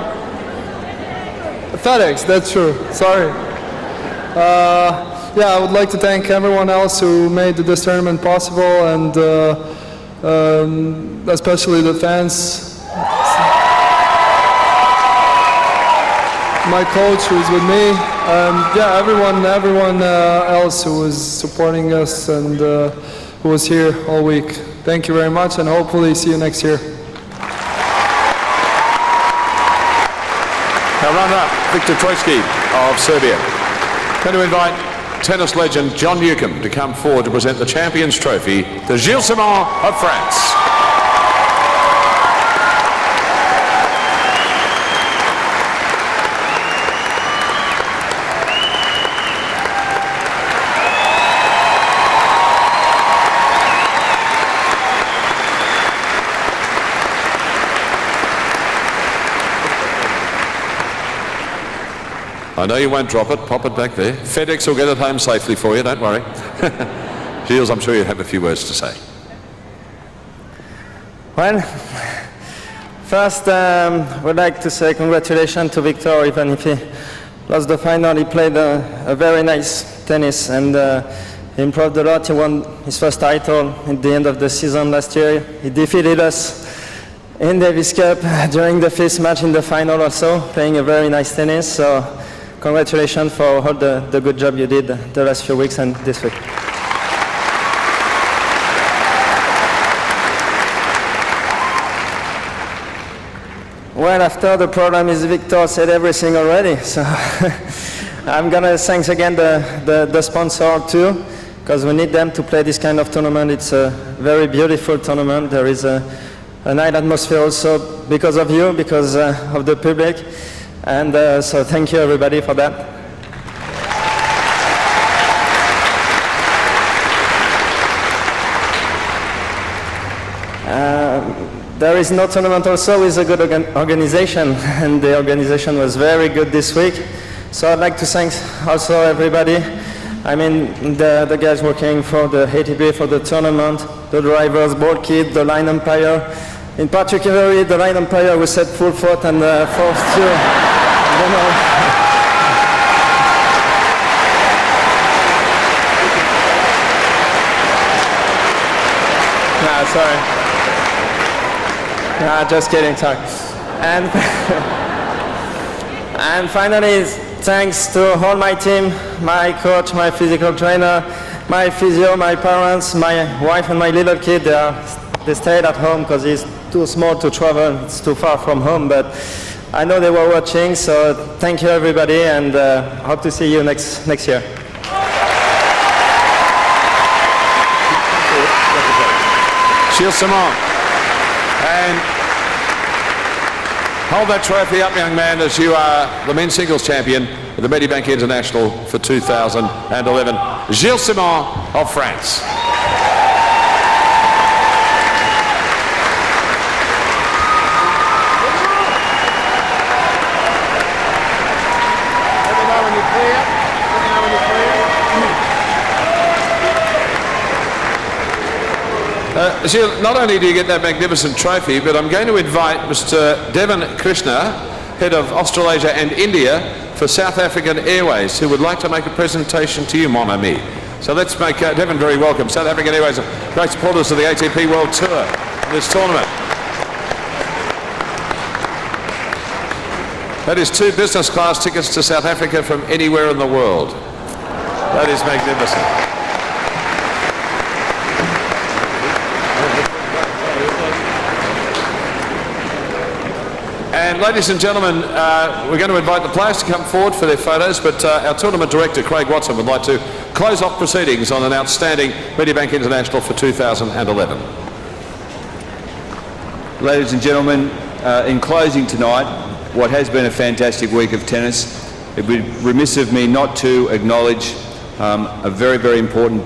FedEx, that's true, sorry. Yeah, I would like to thank everyone else who made this tournament possible, and especially the fans. My coach who is with me, yeah, everyone else who was supporting us and who was here all week. Thank you very much, and hopefully see you next year. Our runner-up, Viktor Troicki of Serbia. Going to invite tennis legend John Newcombe to come forward to present the Champions Trophy to Gilles Simon of France. I know you won't drop it, pop it back there. FedEx will get it home safely for you, don't worry. Gilles, I'm sure you have a few words to say. Well, first would like to say congratulations to Viktor. Even if he lost the final, he played a very nice tennis, and he improved a lot. He won his first title at the end of the season last year. He defeated us in Davis Cup during the fifth match in the final also, playing a very nice tennis. So congratulations for all the good job you did the last few weeks and this week. Well, after the problem is Viktor said everything already, so I'm gonna thank again the sponsor too, because we need them to play this kind of tournament. It's a very beautiful tournament. There is a nice atmosphere also because of you, because of the public. And so thank you everybody for that. there is no tournament also with a good organization, and the organization was very good this week. So I'd like to thank also everybody. I mean, the guys working for the ATP, for the tournament, the drivers, board kid, the line umpire. In particular, the line umpire who said full fault and forced to, you know. Nah, sorry. Nah, just kidding, sorry. And finally, thanks to all my team, my coach, my physical trainer, my physio, my parents, my wife and my little kid. They stayed at home because he's too small to travel, it's too far from home, but I know they were watching, so thank you everybody, and hope to see you next year. Gilles Simon. And hold that trophy up, young man, as you are the men's singles champion of the Medibank International for 2011. Gilles Simon of France. Gilles, not only do you get that magnificent trophy, but I'm going to invite Mr. Devon Krishna, head of Australasia and India for South African Airways, who would like to make a presentation to you, mon ami. So let's make Devon very welcome. South African Airways are great supporters of the ATP World Tour in this tournament. That is 2 business class tickets to South Africa from anywhere in the world. That is magnificent. And ladies and gentlemen, we're going to invite the players to come forward for their photos, but our tournament director, Craig Watson, would like to close off proceedings on an outstanding Medibank International for 2011. Ladies and gentlemen, in closing tonight, what has been a fantastic week of tennis, it would be remiss of me not to acknowledge a very, very important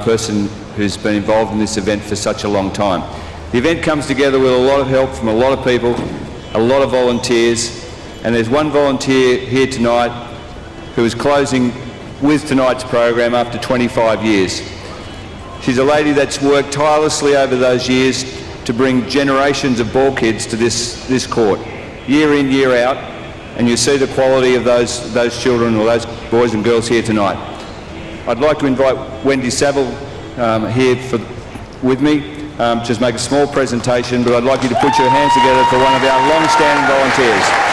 person who's been involved in this event for such a long time. The event comes together with a lot of help from a lot of people, a lot of volunteers, and there's one volunteer here tonight who is closing with tonight's program after 25 years. She's a lady that's worked tirelessly over those years to bring generations of ball kids to this court, year in, year out, and you see the quality of those children or those boys and girls here tonight. I'd like to invite Wendy Saville here with me. Just make a small presentation, but I'd like you to put your hands together for one of our long-standing volunteers.